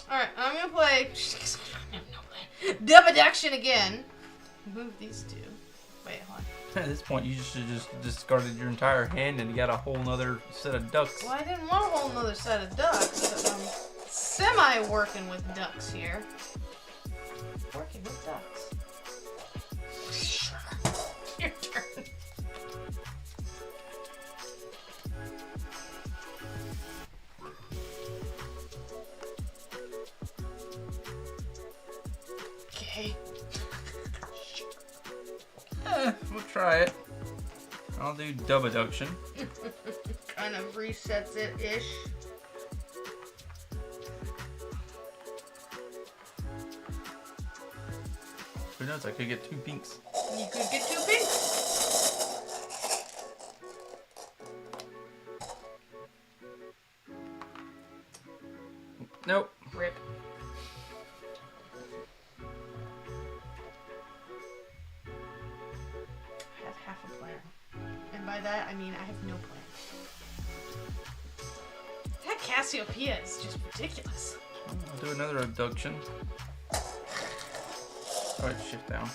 Alright, I'm gonna play Abducktion again. Move these two. Wait, hold on. At this point, you should just discarded your entire hand and you got a whole nother set of ducks. Well, I didn't want a whole nother set of ducks, but I'm semi-working with ducks here. Working with ducks. Your turn. Okay. We'll try it. I'll do Abducktion. Kind of resets it-ish. Who knows? I could get 2 pinks. You could get 2 pinks. Nope. Rip. I have half a plan. And by that, I mean I have no plan. That Cassiopeia is just ridiculous. I'll do another Abducktion. Oh, wait, shift down.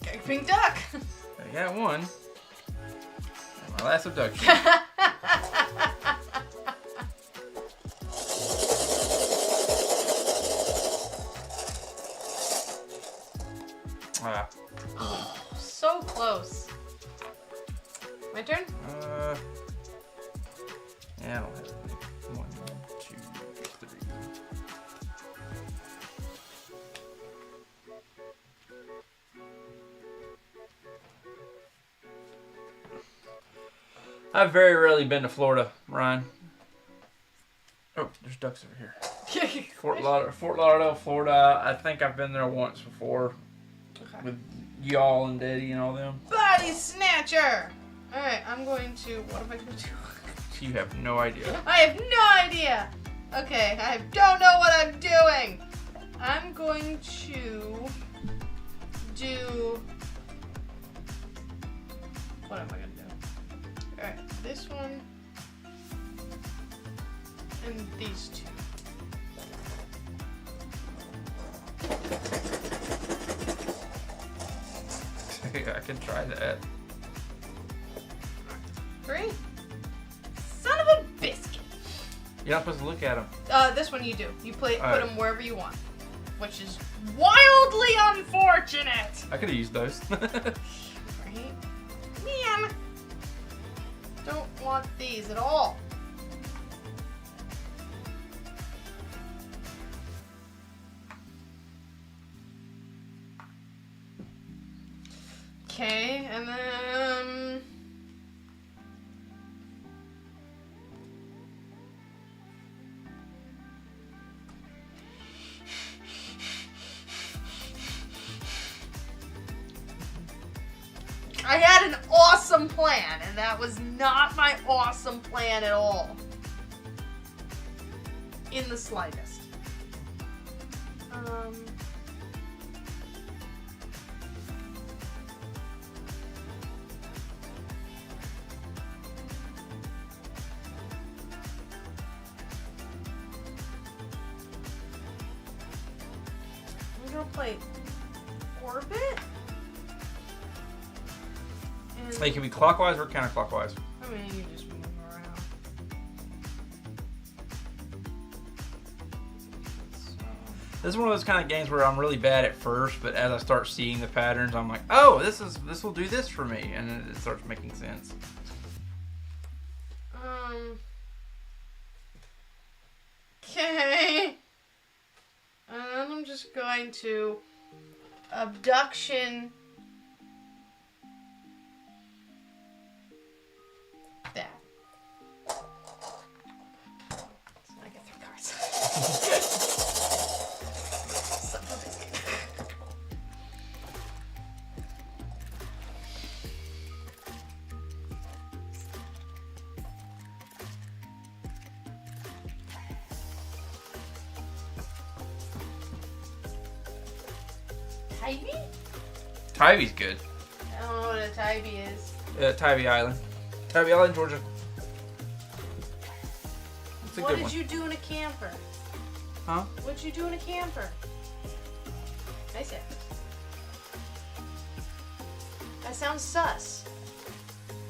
Okay, pink duck. I got one. And my last Abducktion. So close. My turn? Yeah, I don't have any. 1, 2, 3. I've very rarely been to Florida, Ryan. Oh, there's ducks over here. Fort Lauderdale, Florida. I think I've been there once before. Okay. With y'all and Daddy and all them. Body snatcher! Alright, I'm going to... What am I going to do? You have no idea. I have no idea! Okay, I don't know what I'm doing! I'm going to do... What am I going to do? Alright, this one and these two. I can try that. 3. Son of a biscuit. You're not supposed to look at them. This one you do. You put right. them wherever you want, which is wildly unfortunate. I could have used those. Right? Man, don't want these at all. Okay, and then I had an awesome plan, and that was not my awesome plan at all. In the slightest. I'm gonna play Orbit. They can be clockwise or counterclockwise. I mean, you just move around. So. This is one of those kind of games where I'm really bad at first, but as I start seeing the patterns, I'm like, oh, this will do this for me, and it starts making sense. Okay. And I'm just going to Abducktion that. So I get 3 cards. Son of a biscuit. Tybee? Tybee's good. I don't know what a Tybee is. Tybee Island. Tybee Island, Georgia. It's a What good did one. you do in a camper? Huh? What'd you do in a camper? I said. That sounds sus.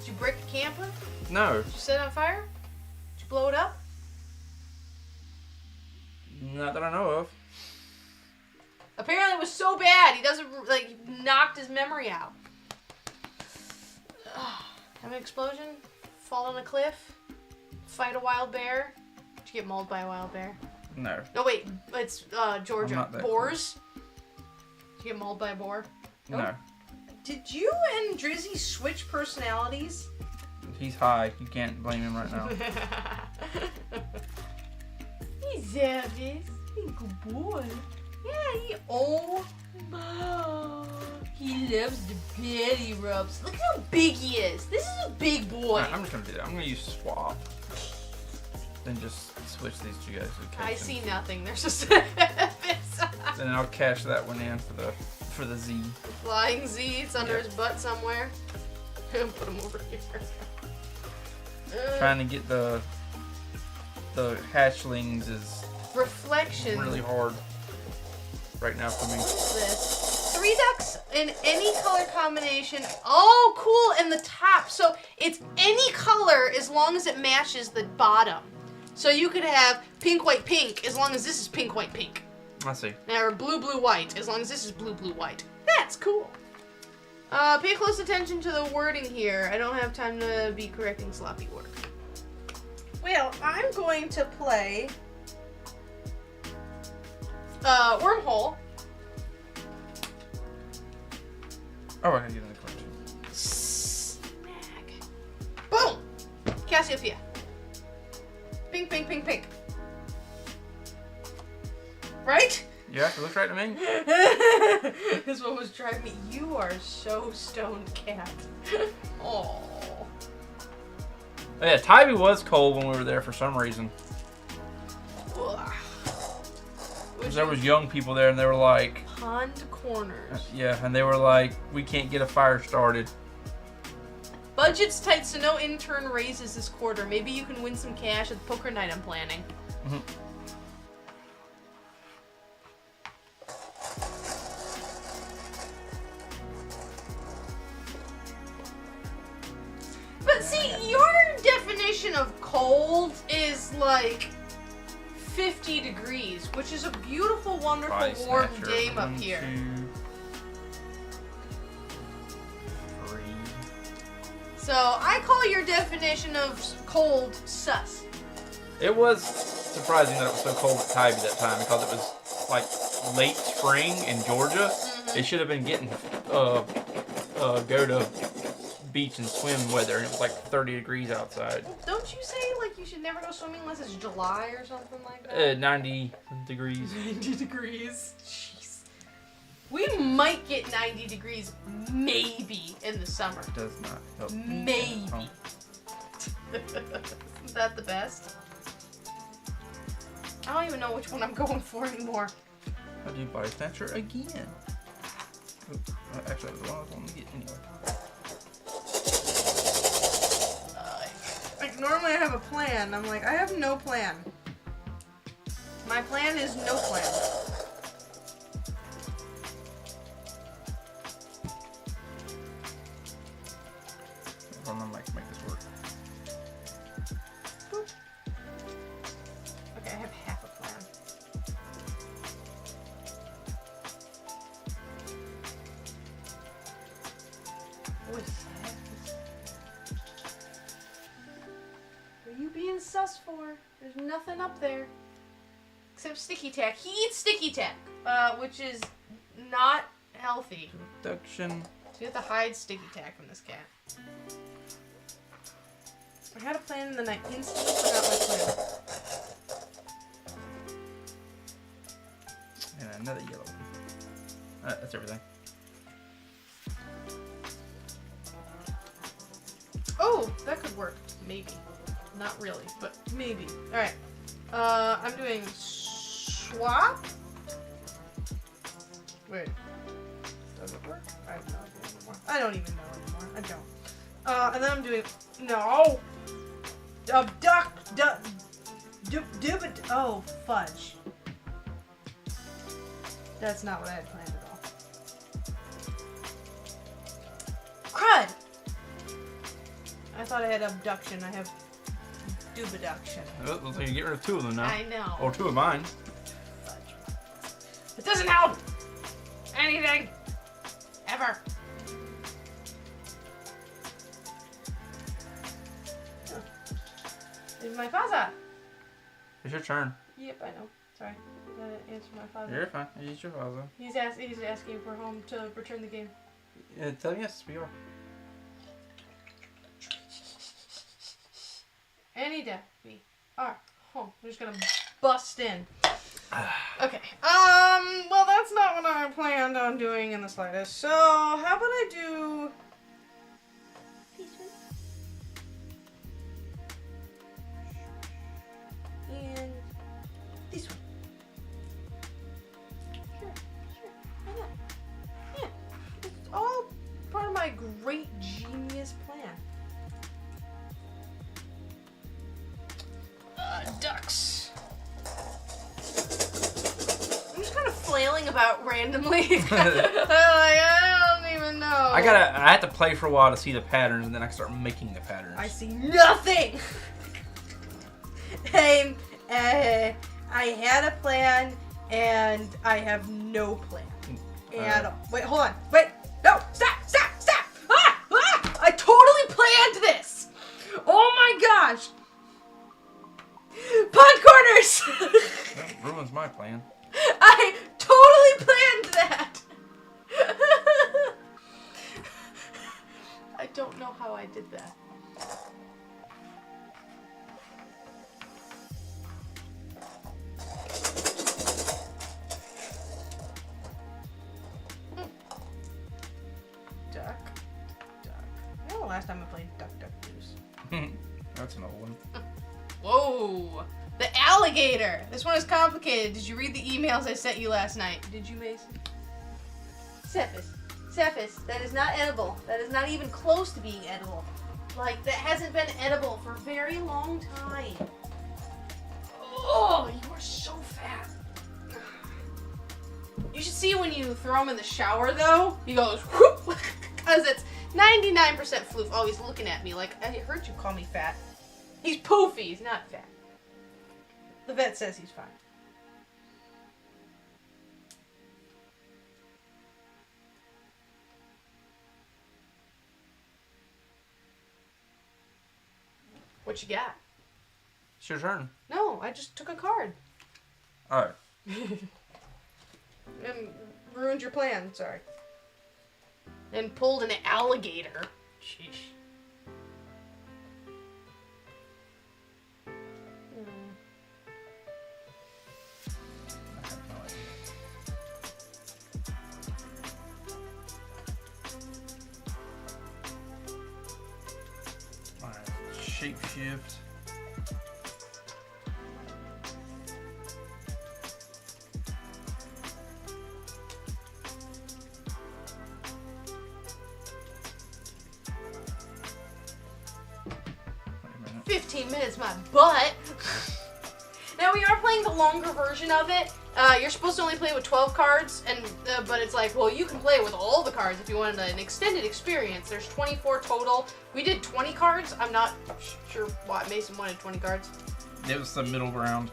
Did you break a camper? No. Did you set it on fire? Did you blow it up? Not that I know of. Apparently it was so bad he doesn't, like, knocked his memory out. Have an explosion? Fall on a cliff? Fight a wild bear? Did you get mauled by a wild bear? No. No, wait. It's Georgia. I'm not that Boars? Did you get mauled by a boar? No. Nope. Did you and Drizzy switch personalities? He's high. You can't blame him right now. He's Elvis. He's a good boy. Yeah, he loves the belly rubs. Look how big he is. This is a big boy. Right, I'm just gonna do that. I'm gonna use swap. Then just switch these two guys. I see nothing. There's just Then I'll cash that one in for the Z. flying Z. It's under his butt somewhere. Put him over here. Trying to get the hatchlings is Reflections. really hard right now for me. What is this? 3 ducks in any color combination. Oh, cool. And the top. So it's any color as long as it matches the bottom. So you could have pink, white, pink as long as this is pink, white, pink. I see. Or blue, blue, white as long as this is blue, blue, white. That's cool. Pay close attention to the wording here. I don't have time to be correcting sloppy work. Well, I'm going to play... Wormhole. Oh, I can get in the question. Smack. Boom! Cassiopeia. Pink, pink, pink, pink. Right? Yeah, it looks right to me. This one was driving me. You are so stoned, cat. Oh. Oh, yeah, Tybee was cold when we were there for some reason. Because there was young people there, and they were like... Pond corners. Yeah, and they were like, we can't get a fire started. Budget's tight, so no intern raises this quarter. Maybe you can win some cash at the poker night I'm planning. Mm-hmm. But see, your definition of cold is like 50 degrees, which is a beautiful, wonderful, Price warm Snatcher. day up 1, here. 2, 3. So I call your definition of cold sus. It was surprising that it was so cold at Tybee that time because it was like late spring in Georgia. Mm-hmm. It should have been getting go to beach and swim weather, and it was like 30 degrees outside. Don't you say like you should never go swimming unless it's July or something like that? 90 degrees. 90 degrees. Jeez. We might get 90 degrees maybe in the summer. It does not help. Maybe. Oh. Isn't that the best? I don't even know which one I'm going for anymore. I'll do Body Snatcher again. Oops. Actually, that was the one I was going to get anyway. Like, normally I have a plan. I'm like, I have no plan. My plan is no plan. I'm gonna make this work. Okay, I have half a plan. What is that? What are you being sus for? There's nothing up there. Except sticky tack. He eats sticky tack, which is not healthy. Abducktion. So you have to hide sticky tack from this cat. I had a plan in the night. Instantly forgot my plan. And another yellow one. That's everything. Oh, that could work. Maybe. Not really, but maybe. Alright. I'm doing swap. Wait. Does it work? I have no idea anymore. I don't even know anymore. I don't. And then I'm doing... No! Abduct... Oh, fudge. That's not what I had planned at all. Crud! I thought I had abduction. I have dubiduction. Oh, looks like you get rid of 2 of them now. I know. Or 2 of mine. Fudge. It doesn't help! Anything! Ever! It's my father. It's your turn. Yep, I know. Sorry. I gotta answer my father. You're fine. It's your father. He's asking if we're home to return the game. Tell him yes, we are. Any day we are home. We're just gonna bust in. Okay. Well, that's not what I planned on doing in the slightest. So, how about I do this one and this one? Sure. Why not? Yeah. It's all part of my great genius plan. Ducks. I'm just kind of flailing about randomly. I don't even know. I have to play for a while to see the patterns, and then I can start making the patterns. I see nothing. I had a plan, and I have no plan at all. Wait, hold on. Wait, no, stop. was my plan. I totally planned that. I don't know how I did that. Duck. You know the last time I played Duck Deuce? That's an old one. Whoa! The alligator! This one is complicated. Did you read the emails I sent you last night? Did you, Mason? Cephas, that is not edible. That is not even close to being edible. Like, that hasn't been edible for a very long time. Oh, you are so fat. You should see when you throw him in the shower, though. He goes, whoop, because it's 99% floof. Oh, he's looking at me like, I heard you call me fat. He's poofy, he's not fat. The vet says he's fine. What you got? It's your turn. No, I just took a card. Alright. And ruined your plan, sorry. And pulled an alligator. Sheesh. Alright. Shapeshift. Wait a minute. 15 minutes, my butt. Now we are playing the longer version of it. You're supposed to only play with 12 cards, and but it's like, well, you can play with all the cards if you wanted an extended experience. There's 24 total. We did 20 cards. I'm not sure why Mason wanted 20 cards. It was the middle ground.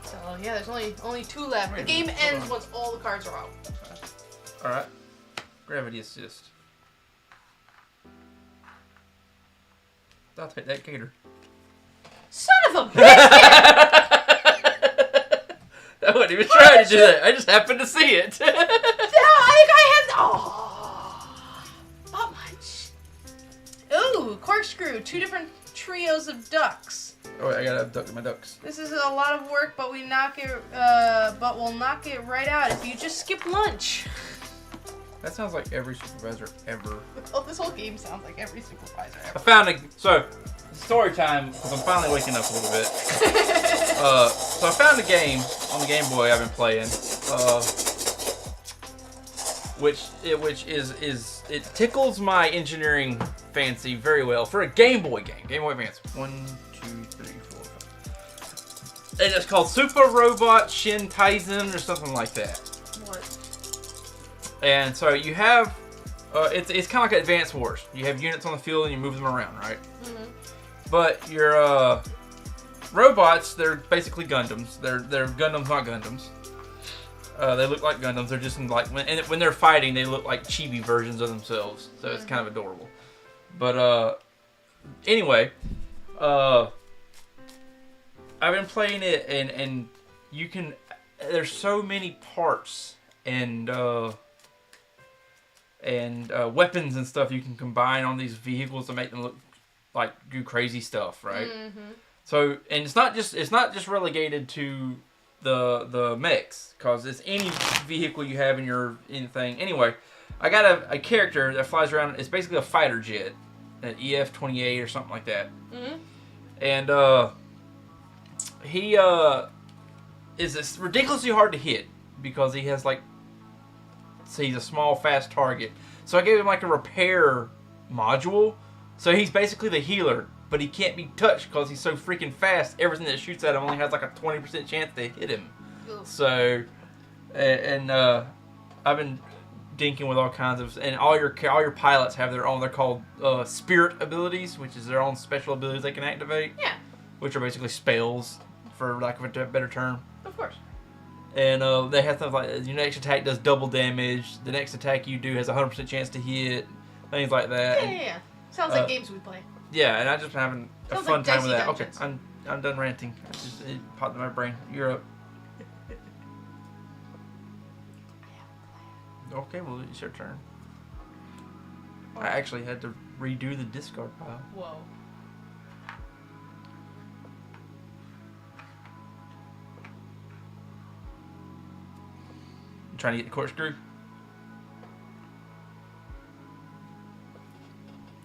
So yeah, there's only 2 left. Wait The a game minute, hold ends on. once all the cards are out. Alright. Gravity assist. I'll take that gator. Son of a bitch! I wasn't even trying to do that. I just happened to see it. No, I had. Oh, not much. Ooh, corkscrew. 2 different trios of ducks. Oh, wait, I gotta abduct my ducks. This is a lot of work, but we'll knock it right out if you just skip lunch. That sounds like every supervisor ever. Oh, this whole game sounds like every supervisor I ever. found a story time because I'm finally waking up a little bit. So I found a game on the Game Boy I've been playing, it tickles my engineering fancy very well for a Game Boy game. Game Boy Advance. 1, 2, 3, 4, 5. And it's called Super Robot Shin Taizen or something like that. What? And so you have, it's kind of like Advance Wars. You have units on the field and you move them around, right? Mm-hmm. But your robots, they're basically Gundams. They're Gundams, not Gundams. They look like Gundams. They're just like when they're fighting, they look like chibi versions of themselves. So it's kind of adorable. But anyway, I've been playing it, and you can. There's so many parts and weapons and stuff you can combine on these vehicles to make them look like do crazy stuff, right? Mm-hmm. So, and it's not just relegated to the mechs, cause it's any vehicle you have in your thing. Anyway, I got a character that flies around. It's basically a fighter jet, an EF-28 or something like that. Mm-hmm. And he is ridiculously hard to hit because he has like, so he's a small, fast target. So I gave him like a repair module. So he's basically the healer, but he can't be touched because he's so freaking fast. Everything that shoots at him only has like a 20% chance to hit him. Oof. So, and I've been dinking with all kinds of, and all your pilots have their own. They're called spirit abilities, which is their own special abilities they can activate. Yeah. Which are basically spells, for lack of a better term. Of course. And they have stuff like your next attack does double damage. The next attack you do has a 100% chance to hit. Things like that. Yeah. Sounds like games we play. Yeah, and I just been having a Sounds fun like time with Dicey that. Dungeons. Okay, I'm done ranting. It popped in my brain. You're up. Okay, well, it's your turn. I actually had to redo the discard pile. Whoa. You trying to get the corkscrew?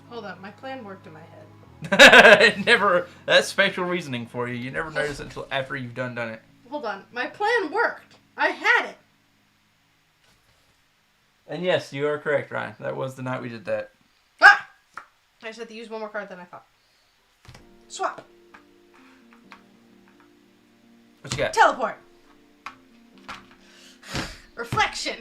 Hold up, my plan worked in my head. It never. That's spatial reasoning for you. You never notice it until after you've done it. Hold on, my plan worked. I had it. And yes, you are correct, Ryan. That was the night we did that. Ah! I just had to use one more card than I thought. Swap. What you got? Teleport. Reflection.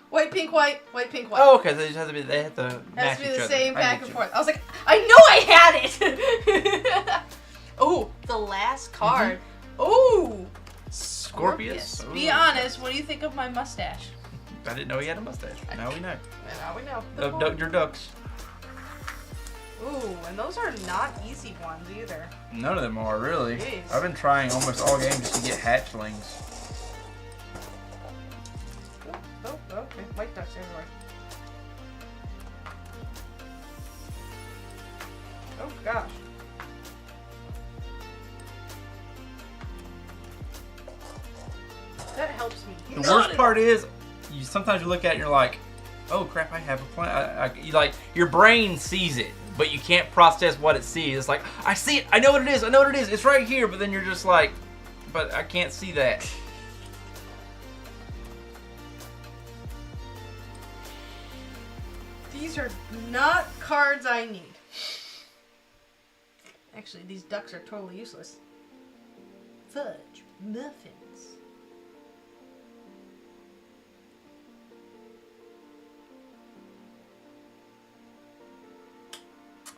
White, pink, white. White, pink, white. Oh, okay. They just have to be. They have to match Has to be each the other. same I back get and you. forth. I was like, I know I had it. Oh, the last card. Ooh. Scorpius. Be Ooh. honest. What do you think of my mustache? I didn't know he had a mustache. Now we know. Now we know. Abduct your ducks. Ooh, and those are not easy ones either. None of them are really. Jeez. I've been trying almost all game just to get hatchlings. Oh, okay. White ducks everywhere. Oh gosh. That helps me. The worst part is, you sometimes you look at it and you're like, oh crap, I have a plan. You like your brain sees it, but you can't process what it sees. It's like, I see it, I know what it is, I know what it is, it's right here, but then you're just like, but I can't see that. These are not cards I need. Actually, these ducks are totally useless. Fudge muffins.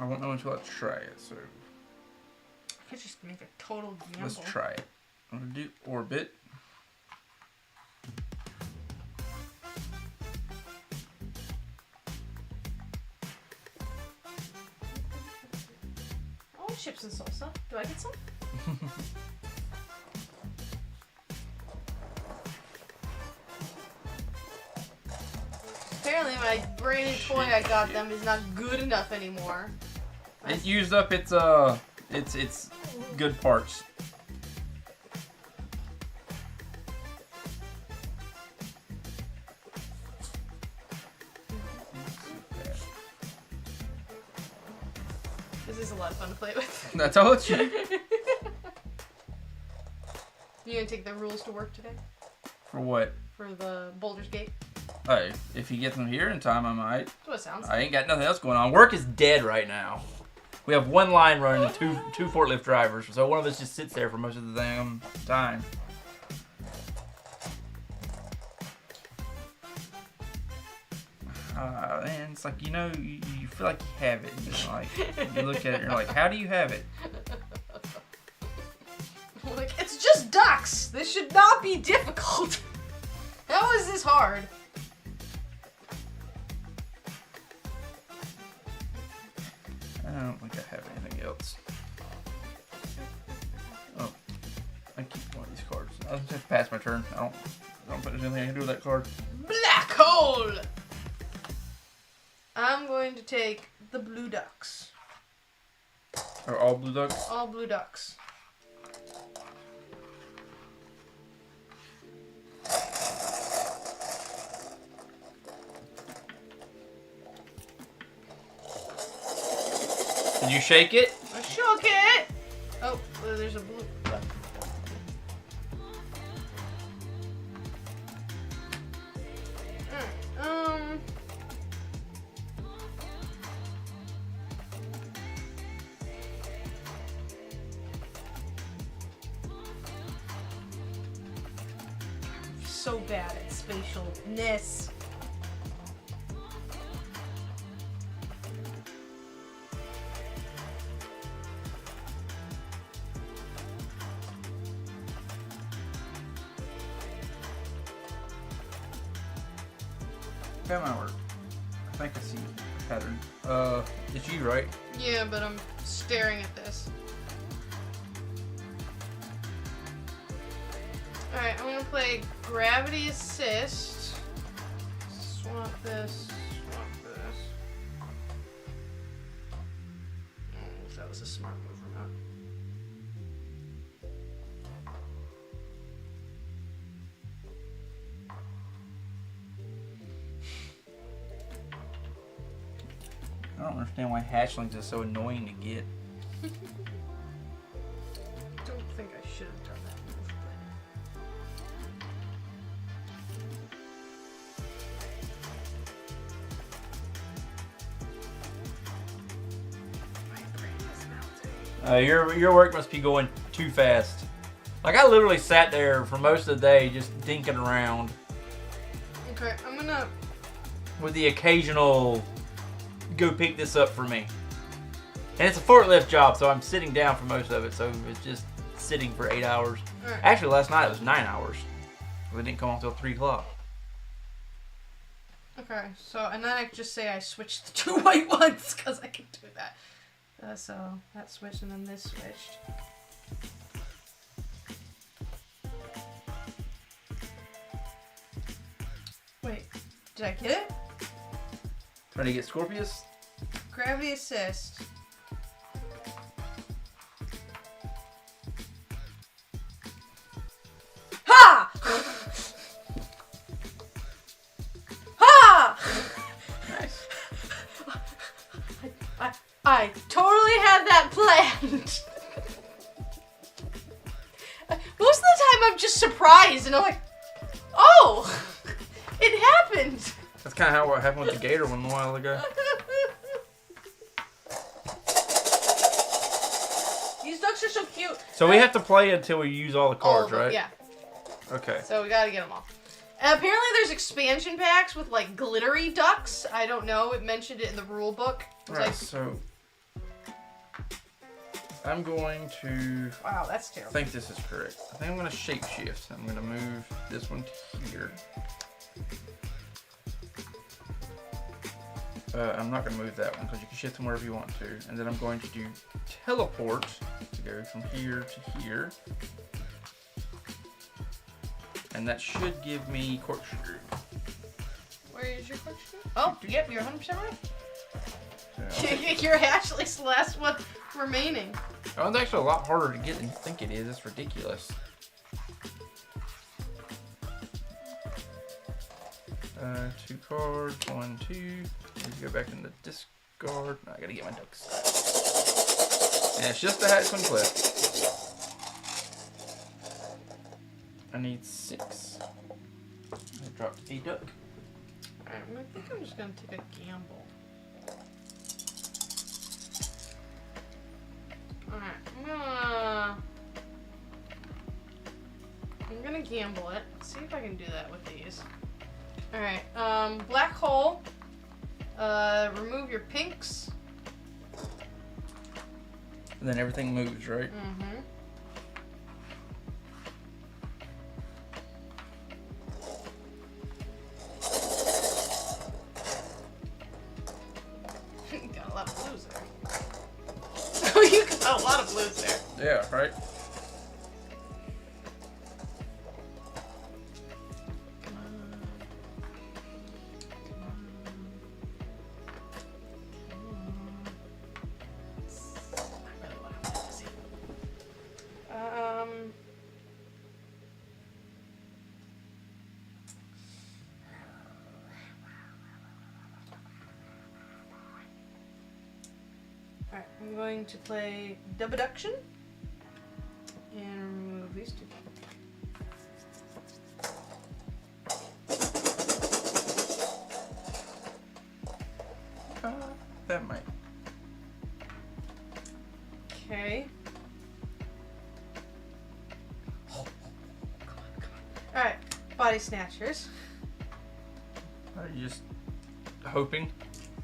I won't know until I try it, so I could just make a total gamble. let's try it. I'm gonna do orbit. Oh, chips and salsa. Do I get some? Apparently my brainy toy I got them is not good enough anymore. It used up its good parts. This is a lot of fun to play with. I told you. You gonna take the rules to work today? For what? For the Boulder's Gate? Hey, if you get them here in time, I might. That's what it sounds I ain't got nothing else going on. Work is dead right now. We have one line running and two forklift drivers, so one of us just sits there for most of the damn time. And it's like, you know, you feel like you have it. You know, like, you look at it and you're like, how do you have it? Like, it's just ducks! This should not be difficult! How is this hard? I don't think I have anything else. Oh, I keep one of these cards. I'll just have to pass my turn. I don't think there's anything I can do with that card. Black hole! I'm going to take the blue ducks. Are all blue ducks? All blue ducks. Did you shake it? I shook it! Oh, there's a blue. Alright, so bad at spatialness. That might work. I think I see pattern. It's you, right? Yeah, but I'm staring at this. Alright, I'm gonna play Gravity Assist. Swap this, swap this. I don't know if that was a smart move or not. I don't understand why hatchlings is so annoying to get. I don't think I should have done that move, but... My brain is melting. Your work must be going too fast. Like, I literally sat there for most of the day just dinking around Okay, I'm gonna... with the occasional go pick this up for me. And it's a forklift job, so I'm sitting down for most of it, so it's just sitting for 8 hours. Alright. Actually, last night it was 9 hours. We didn't come home until 3 o'clock. Okay, so, and then I could just say I switched the 2 white ones, because I can do that. So, that switched and then this switched. Wait, did I get it? Trying to get Scorpius? Gravity Assist. Ha! Ha! Nice. I totally had that planned. Most of the time I'm just surprised and I'm like, oh, it happened. That's kind of how what happened with the gator one a while ago. These ducks are so cute. So we have to play until we use all the All cards, of them, right? Yeah. Okay. So we gotta get them all. And apparently there's expansion packs with like glittery ducks. I don't know. It mentioned it in the rule book. It's Alright, like, so I'm going to wow, that's terrible. I think this is correct. I think I'm going to shapeshift. I'm going to move this one to here. I'm not going to move that one because you can shift them wherever you want to. And then I'm going to do teleport to go from here to here. And that should give me corkscrew. Where is your corkscrew? Oh, yep, you're 100% right. So, You're actually the last one remaining. oh, it's actually a lot harder to get than you think it is. It's ridiculous. Two cards, 1, 2. Need to go back in the discard. No, I gotta get my ducks. And it's just a hatchling clip. I need 6. I dropped a duck. Alright, I think I'm just gonna take a gamble. Alright, I'm gonna gamble it. See if I can do that with these. Alright, black hole. Remove your pinks. And then everything moves, right? Mm-hmm. Got a lot of blues there. Oh, you got a lot of blues there. Yeah, right? Alright, I'm going to play Abducktion and remove these two. That might. Okay. Alright, body snatchers. Are you just hoping?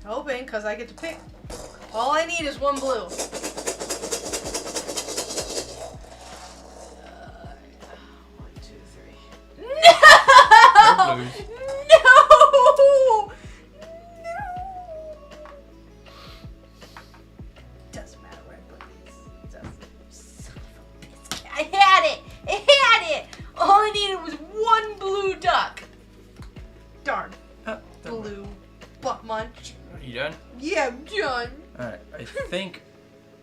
Hoping, because I get to pick. All I need is 1 blue. 1, 2, 3. No! No blues. No! No! much. Are you done? Yeah, I'm done. Alright, I think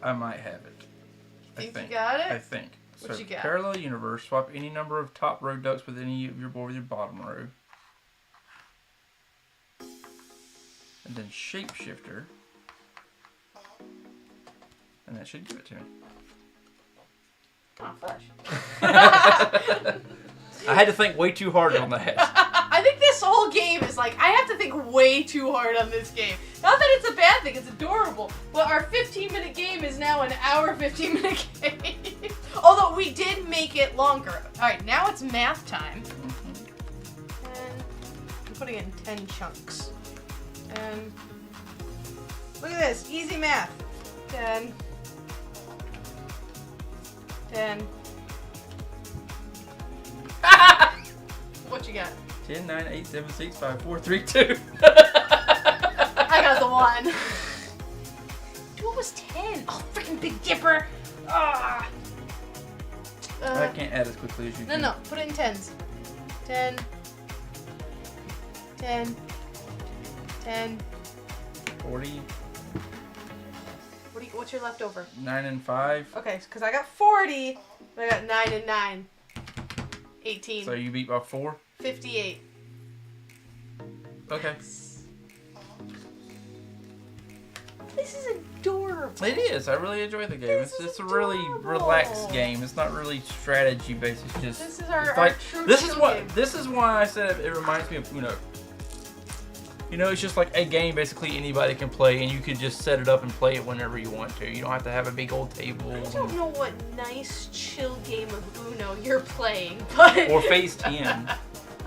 I might have it. Think you got it? I think. What So, you got? parallel universe, swap any number of top row ducks with any of your board with your bottom row. And then shapeshifter. And that should give it to me. Oh, fudge. I had to think way too hard on that. I think this whole game is like, I have to think way too hard on this game. Not that it's a bad thing, it's adorable. But our 15-minute game is now an hour 15-minute game. Although we did make it longer. Alright, now it's math time. And I'm putting it in 10 chunks. And look at this, easy math. 10. 10. What you got? 10, 9, 8, 7, 6, 5, 4, 3, 2. I got the 1. What was 10? Oh, freaking Big Dipper. Ah. I can't add as quickly as you can. No, put it in 10s. 10. 10. 10. 40. What's your leftover? 9 and 5. Okay, because I got 40, but I got 9 and 9. 18. So you beat by 4? 58. Okay. This is adorable. It is. I really enjoy the game. It's a really adorable. relaxed game. It's not really strategy based. It's just. This is our like, true this is chill what. game. This is why I said it reminds me of Uno. You know, it's just like a game basically anybody can play, and you can just set it up and play it whenever you want to. You don't have to have a big old table. I don't know what nice, chill game of Uno you're playing, but... Or Phase 10.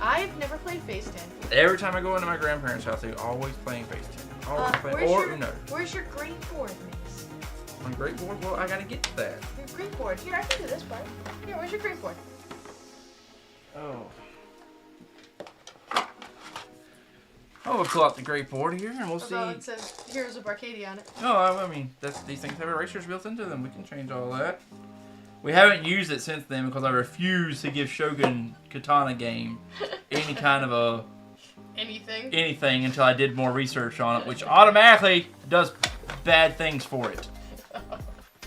I've never played Phase 10. Every time I go into my grandparents' house, they're always playing Phase 10. Always playing. Or Uno. Where's your great board, Mace? On great board? Well, I gotta get to that. Your great board. Here, I can do this part. Here, where's your great board? Oh. Oh, we'll pull out the great board here, and we'll see. Although it says Heroes of Arcadia on it. No, I mean, these things have erasers built into them. We can change all that. We haven't used it since then because I refuse to give Shogun Katana game any kind of a... anything until I did more research on it, which automatically does bad things for it.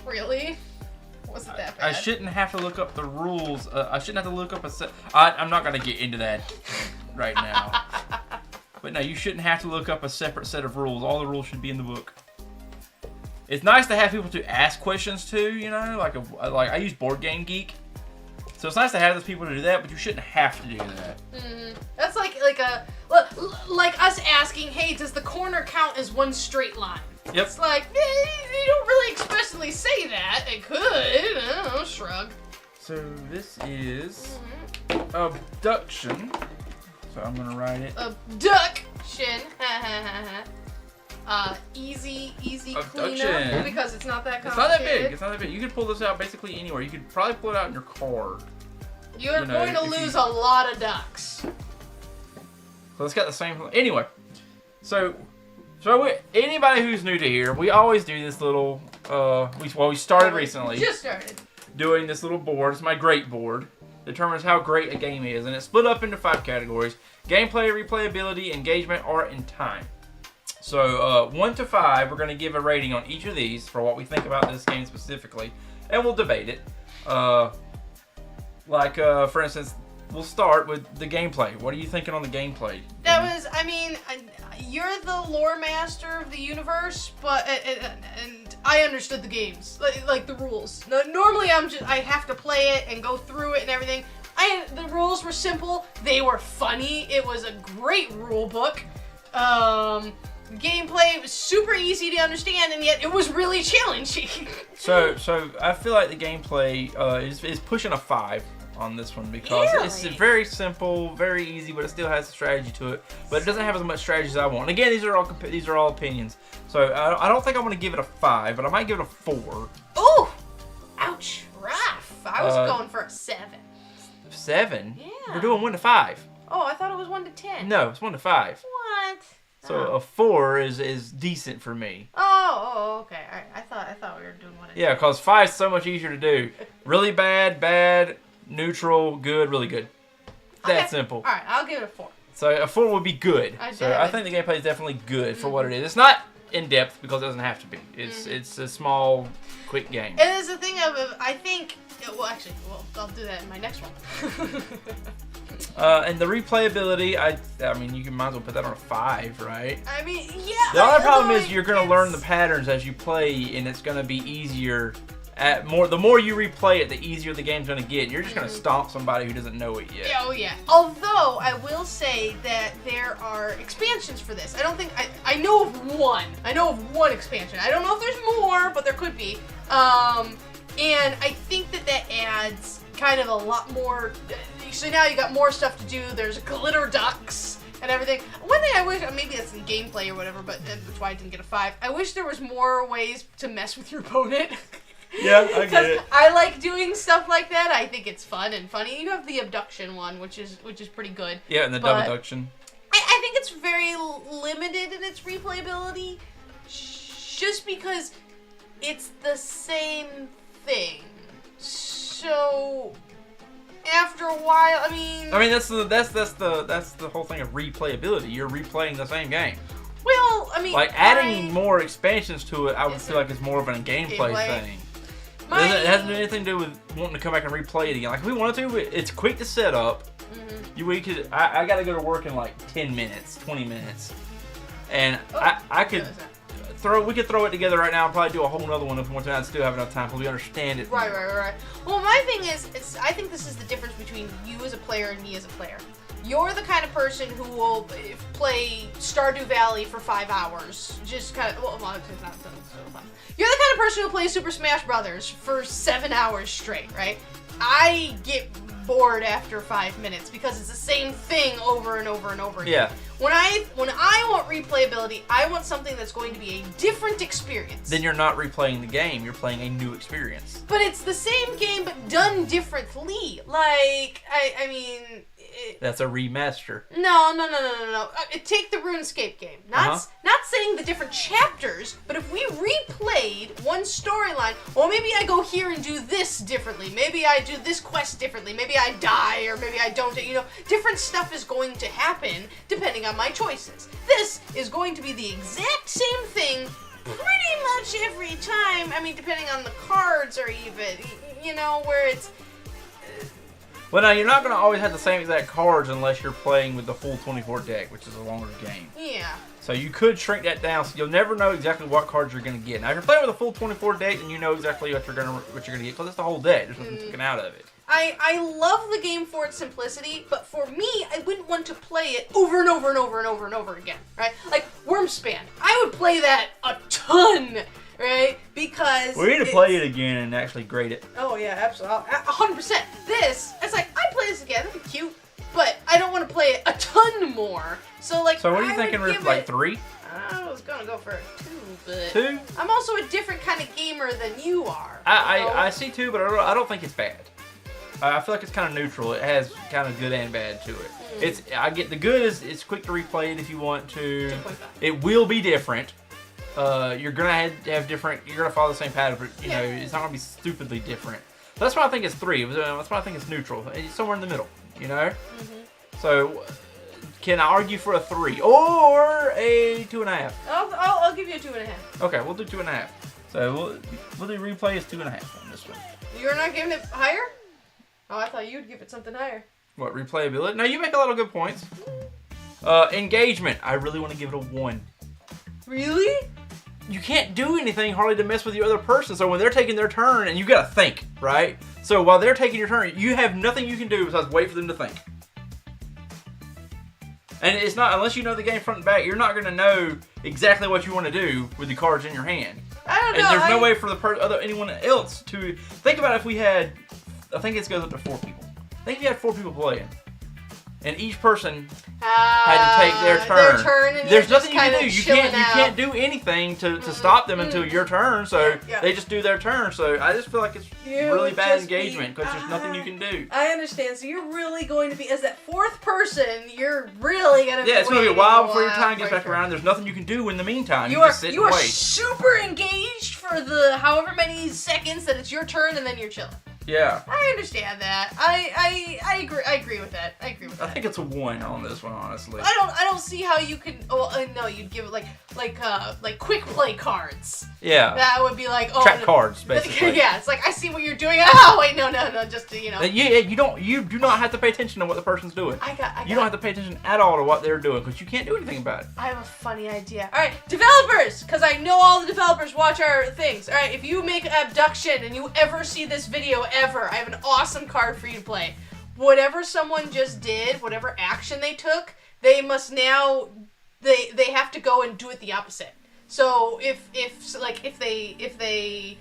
Really? Wasn't that bad? I shouldn't have to look up the rules. I shouldn't have to look up a set... I'm not going to get into that right now. But no, you shouldn't have to look up a separate set of rules. All the rules should be in the book. It's nice to have people to ask questions to, you know, like I use Board Game Geek. So it's nice to have those people to do that, but you shouldn't have to do that. Mm-hmm. That's like us asking, hey, does the corner count as one straight line? Yep. It's like, you don't really expressly say that. It could. I don't know, shrug. So this is Abducktion. So I'm gonna write it. Abducktion. Easy cleanup because it's not that complicated. It's not that big. It's not that big. You could pull this out basically anywhere. You could probably pull it out in your car. You're going to lose a lot of ducks. So it's got the same. Anyway, so anybody who's new to here, we always do this little. We started recently. Just started doing this little board. It's my great board. Determines how great a game is, and it's split up into 5 categories: gameplay, replayability, engagement, art, and time. So 1 to 5, we're going to give a rating on each of these for what we think about this game specifically, and we'll debate it. For instance, we'll start with the gameplay. What are you thinking on the gameplay? That was, I mean, you're the lore master of the universe, but and I understood the games, like the rules. Normally, I have to play it and go through it and everything. The rules were simple. They were funny. It was a great rule book. Gameplay was super easy to understand, and yet it was really challenging. So I feel like the gameplay is pushing a 5 on this one because it's very simple, very easy, but it still has strategy to it. But it doesn't have as much strategy as I want. Again, these are all opinions. So I don't think I want to give it a 5, but I might give it a 4. Ooh, ouch, rough. I was going for a 7. 7? Yeah. We're doing 1 to 5. Oh, I thought it was 1 to 10. No, it's 1 to 5. What? So a 4 is decent for me. Oh, okay. All right. I thought we were doing 1 to 10. Yeah, because 5 is so much easier to do. Really bad, neutral, good, really good. That simple. All right, I'll give it a 4. So a 4 would be good. I think the gameplay is definitely good for what it is. It's not in depth because it doesn't have to be. It's a small, quick game. And it's the thing of I think. Well, actually, I'll do that in my next one. And the replayability, I mean, you might as well put that on a 5, right? I mean, yeah. The only problem is you're going to learn the patterns as you play, and it's going to be easier. The more you replay it, the easier the game's going to get. You're just going to stomp somebody who doesn't know it yet. Oh yeah. Although I will say that there are expansions for this. I don't think I know of one. I know of one expansion. I don't know if there's more, but there could be. And I think that adds kind of a lot more. So now you got more stuff to do. There's glitter ducks and everything. One thing I wish, maybe that's in gameplay or whatever, but that's why I didn't get a 5. I wish there was more ways to mess with your opponent. Yeah, I get it. I like doing stuff like that. I think it's fun and funny. You have the abduction one, which is pretty good. Yeah, and the dumb abduction. I think it's very limited in its replayability, just because it's the same thing. So after a while, I mean that's the whole thing of replayability. You're replaying the same game. Well, I mean, like adding more expansions to it, I would feel like it's more of a gameplay thing. It hasn't anything to do with wanting to come back and replay it again. Like if we wanted to, it's quick to set up. Mm-hmm. I gotta go to work in like 10 minutes, 20 minutes, and I could. We could throw it together right now and probably do a whole other one if we want to. I'd still have enough time because we understand it. Right. Well, my thing is, I think this is the difference between you as a player and me as a player. You're the kind of person who will play Stardew Valley for 5 hours. Just kind of, well, it's not so fun. You're the kind of person who plays Super Smash Brothers for 7 hours straight, right? I get bored after 5 minutes because it's the same thing over and over and over again. Yeah. When I want replayability, I want something that's going to be a different experience. Then you're not replaying the game, you're playing a new experience. But it's the same game but done differently. Like, I mean... That's a remaster. No. Take the RuneScape game. Not saying the different chapters, but if we replayed one storyline, well, maybe I go here and do this differently. Maybe I do this quest differently. Maybe I die, or maybe I don't. Different stuff is going to happen depending on my choices. This is going to be the exact same thing pretty much every time. I mean, depending on the cards or even, where it's... Well, now, you're not going to always have the same exact cards unless you're playing with the full 24 deck, which is a longer game. Yeah. So you could shrink that down, so you'll never know exactly what cards you're going to get. Now, if you're playing with a full 24 deck, then you know exactly what you're going to get, because it's the whole deck. There's nothing taken out of it. I love the game for its simplicity, but for me, I wouldn't want to play it over and over and over and over and over again, right? Like, Wormspan. I would play that a ton, right? Because... We need to play it again and actually grade it. Oh, yeah, absolutely. 100%. This, it's like, I'd play this again. That'd be cute. But I don't want to play it a ton more. So, like, So what are you thinking, Rick? Like 3? I was going to go for a 2, but... 2? I'm also a different kind of gamer than you are. I see 2, but I don't think it's bad. I feel like it's kind of neutral. It has kind of good and bad to it. I get the good is it's quick to replay it if you want to. 2.5. It will be different. You're gonna have different. You're gonna follow the same pattern, but you know it's not gonna be stupidly different. So that's why I think it's 3. That's why I think it's neutral. It's somewhere in the middle. So can I argue for a 3 or a 2.5? I'll give you a 2.5. Okay, we'll do 2.5. So we'll do replay is 2.5 on this one. You're not giving it higher? Oh, I thought you'd give it something higher. What, replayability? No, you make a lot of good points. Engagement. I really want to give it a 1. Really? You can't do anything hardly to mess with the other person. So when they're taking their turn, and you got to think, right? So while they're taking your turn, you have nothing you can do besides wait for them to think. And it's not, unless you know the game front and back, you're not going to know exactly what you want to do with the cards in your hand. I don't know. And there's no way for anyone else to think about if we had. I think it goes up to 4 people. I think if you had 4 people playing, and each person had to take their turn. And there's nothing you can do. You can't do anything to stop them until your turn. So they just do their turn. So I just feel like it's really bad engagement because there's nothing you can do. I understand. So you're really going to be, as that 4th person, you're really going to be it's going to be a while before your time gets back around. There's nothing you can do in the meantime. You just sit and wait. You are super engaged for the however many seconds that it's your turn, and then you're chilling. Yeah. I understand that. I agree with that. I agree with that. I think it's a 1 on this one, honestly. I don't see how you can. Oh no, you'd give it like quick play cards. Yeah. That would be like Track cards, basically. Yeah, it's like I see what you're doing. Oh wait, no, just to, you know. You do not have to pay attention to what the person's doing. You don't have to pay attention at all to what they're doing because you can't do anything about it. I have a funny idea. All right, developers, because I know all the developers watch our things. All right, if you make Abducktion and you ever see this video ever, I have an awesome card for you to play. Whatever someone just did, whatever action they took, they must now they have to go and do it the opposite. So if they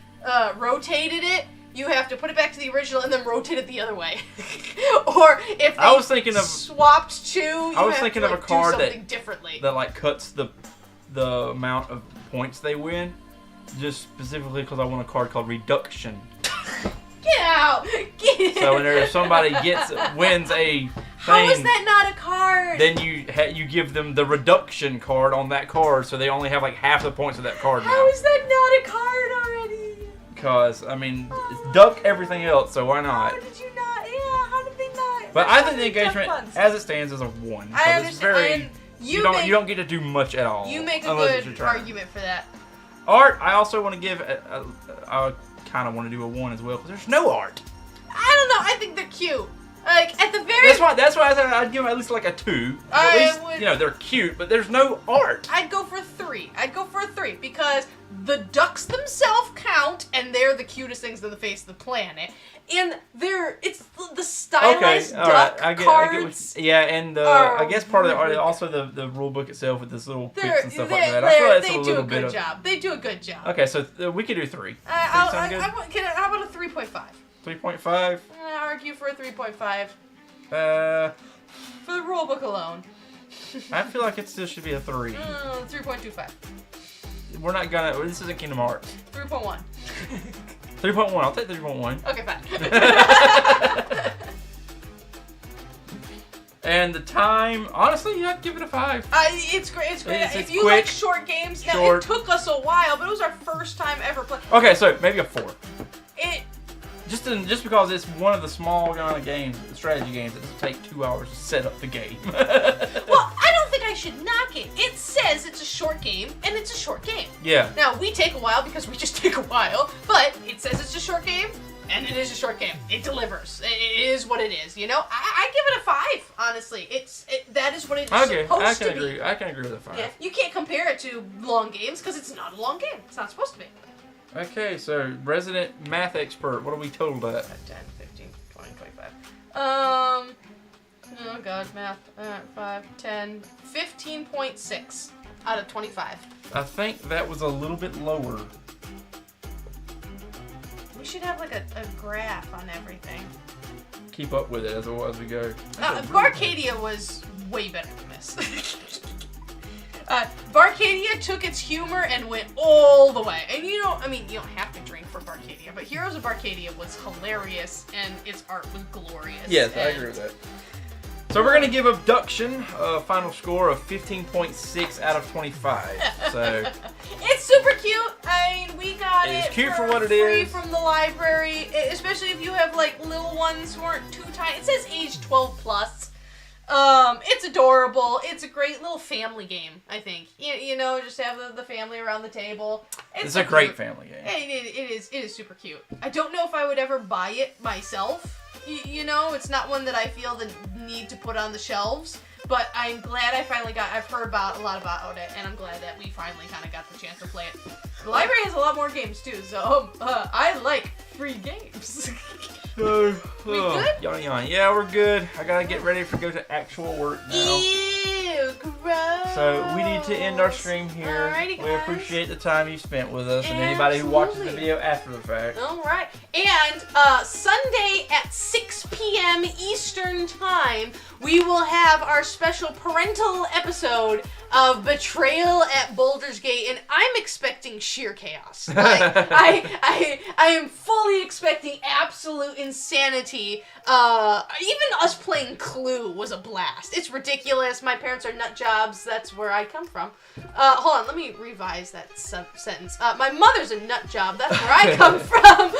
rotated it, you have to put it back to the original and then rotate it the other way. Or if they swapped two, you have to like, do something differently. That like cuts the amount of points they win, just specifically because I want a card called Reduction. Get out! Get So whenever somebody wins a thing, how is that not a card? then you give them the reduction card on that card, so they only have like half the points of that card now. How is that not a card already? Because I mean, it's duck everything else, so why not? How did you not? Yeah, how did they not? But I think the engagement, as it stands, is a 1. I understand. You don't get to do much at all. You make a good argument for that. Art, I also want to give. I kind of want to do a 1 as well because there's no art. I don't know. I think they're cute. Like at the very. That's why I said I'd give them at least like a 2. At least they're cute, but there's no art. I'd go for a 3. Because the ducks themselves count, and they're the cutest things on the face of the planet. And it's the stylized duck cards. And I guess part of it also the rule book itself with this little pics and stuff like that. I feel like that's a little bit of. They do a good job. Okay, so we could do 3. How about a 3.5? 3.5. I argue for a 3.5. For the rule book alone. I feel like it still should be a 3. 3.25. We're not gonna. This isn't Kingdom Hearts. 3.1. 3.1. I'll take 3.1. Okay, fine. And the time, honestly, I'd give it a 5. It's great. It's great. If you like short games, now it took us a while, but it was our first time ever playing. Okay, so maybe a 4. Just because it's one of the small kind of games, strategy games, that doesn't take 2 hours to set up the game. Well, I don't think I should knock it. It says it's a short game, and it's a short game. Yeah. Now, we take a while because we just take a while, but it says it's a short game, and it is a short game. It delivers. It is what it is, you know? I give it a 5, honestly. That is what it's supposed to be. I can agree with a 5. Yeah, you can't compare it to long games because it's not a long game. It's not supposed to be. Okay, so resident math expert, what are we totaled at? 10, 15, 20, 25. Oh god, math. 5, 10, 15.6 out of 25. I think that was a little bit lower. We should have like a graph on everything. Keep up with it as we go. Barcadia was way better than this. Barcadia took its humor and went all the way. And you don't have to drink for Barcadia, but Heroes of Barcadia was hilarious and its art was glorious. Yes, I agree with that. So we're going to give Abducktion a final score of 15.6 out of 25. So it's super cute. I mean, we got it. It's cute for what it free is. From the library, especially if you have like little ones who aren't too tiny. It says age 12 plus. It's adorable. It's a great little family game, I think. You know, just have the family around the table. It's a great family game. It is super cute. I don't know if I would ever buy it myself. You know, it's not one that I feel the need to put on the shelves. But I'm glad I've heard a lot about it, and I'm glad that we finally kind of got the chance to play it. The library has a lot more games too, so I like free games. So, we good? Yawn. Yeah, we're good. I gotta get ready to go to actual work now. Ew, gross. So we need to end our stream here. Alrighty, guys. We appreciate the time you spent with us and anybody who watches the video after the fact. Alright. And Sunday at 6 p.m. Eastern Time, we will have our special parental episode of Betrayal at Baldur's Gate, and I'm expecting sheer chaos. Like, I am fully expecting absolute insanity. Even us playing Clue was a blast. It's ridiculous. My parents are nut jobs. That's where I come from. Hold on, let me revise that sentence. My mother's a nut job. That's where I come from.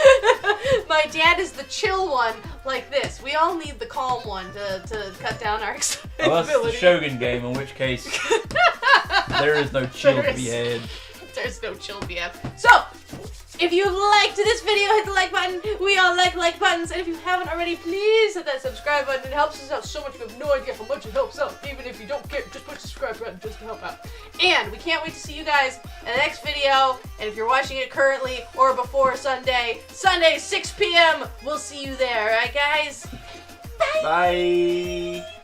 My dad is the chill one, like this. We all need the calm one to cut down our excitability. Well, that's the Shogun game, in which case there is no chill to be had. There's no chill to be had. So, if you liked this video, hit the like button. We all like buttons. And if you haven't already, please hit that subscribe button. It helps us out so much. You have no idea how much it helps out. Even if you don't care, just push the subscribe button just to help out. And we can't wait to see you guys in the next video. And if you're watching it currently or before Sunday, 6 p.m., we'll see you there. Alright, guys? Bye. Bye.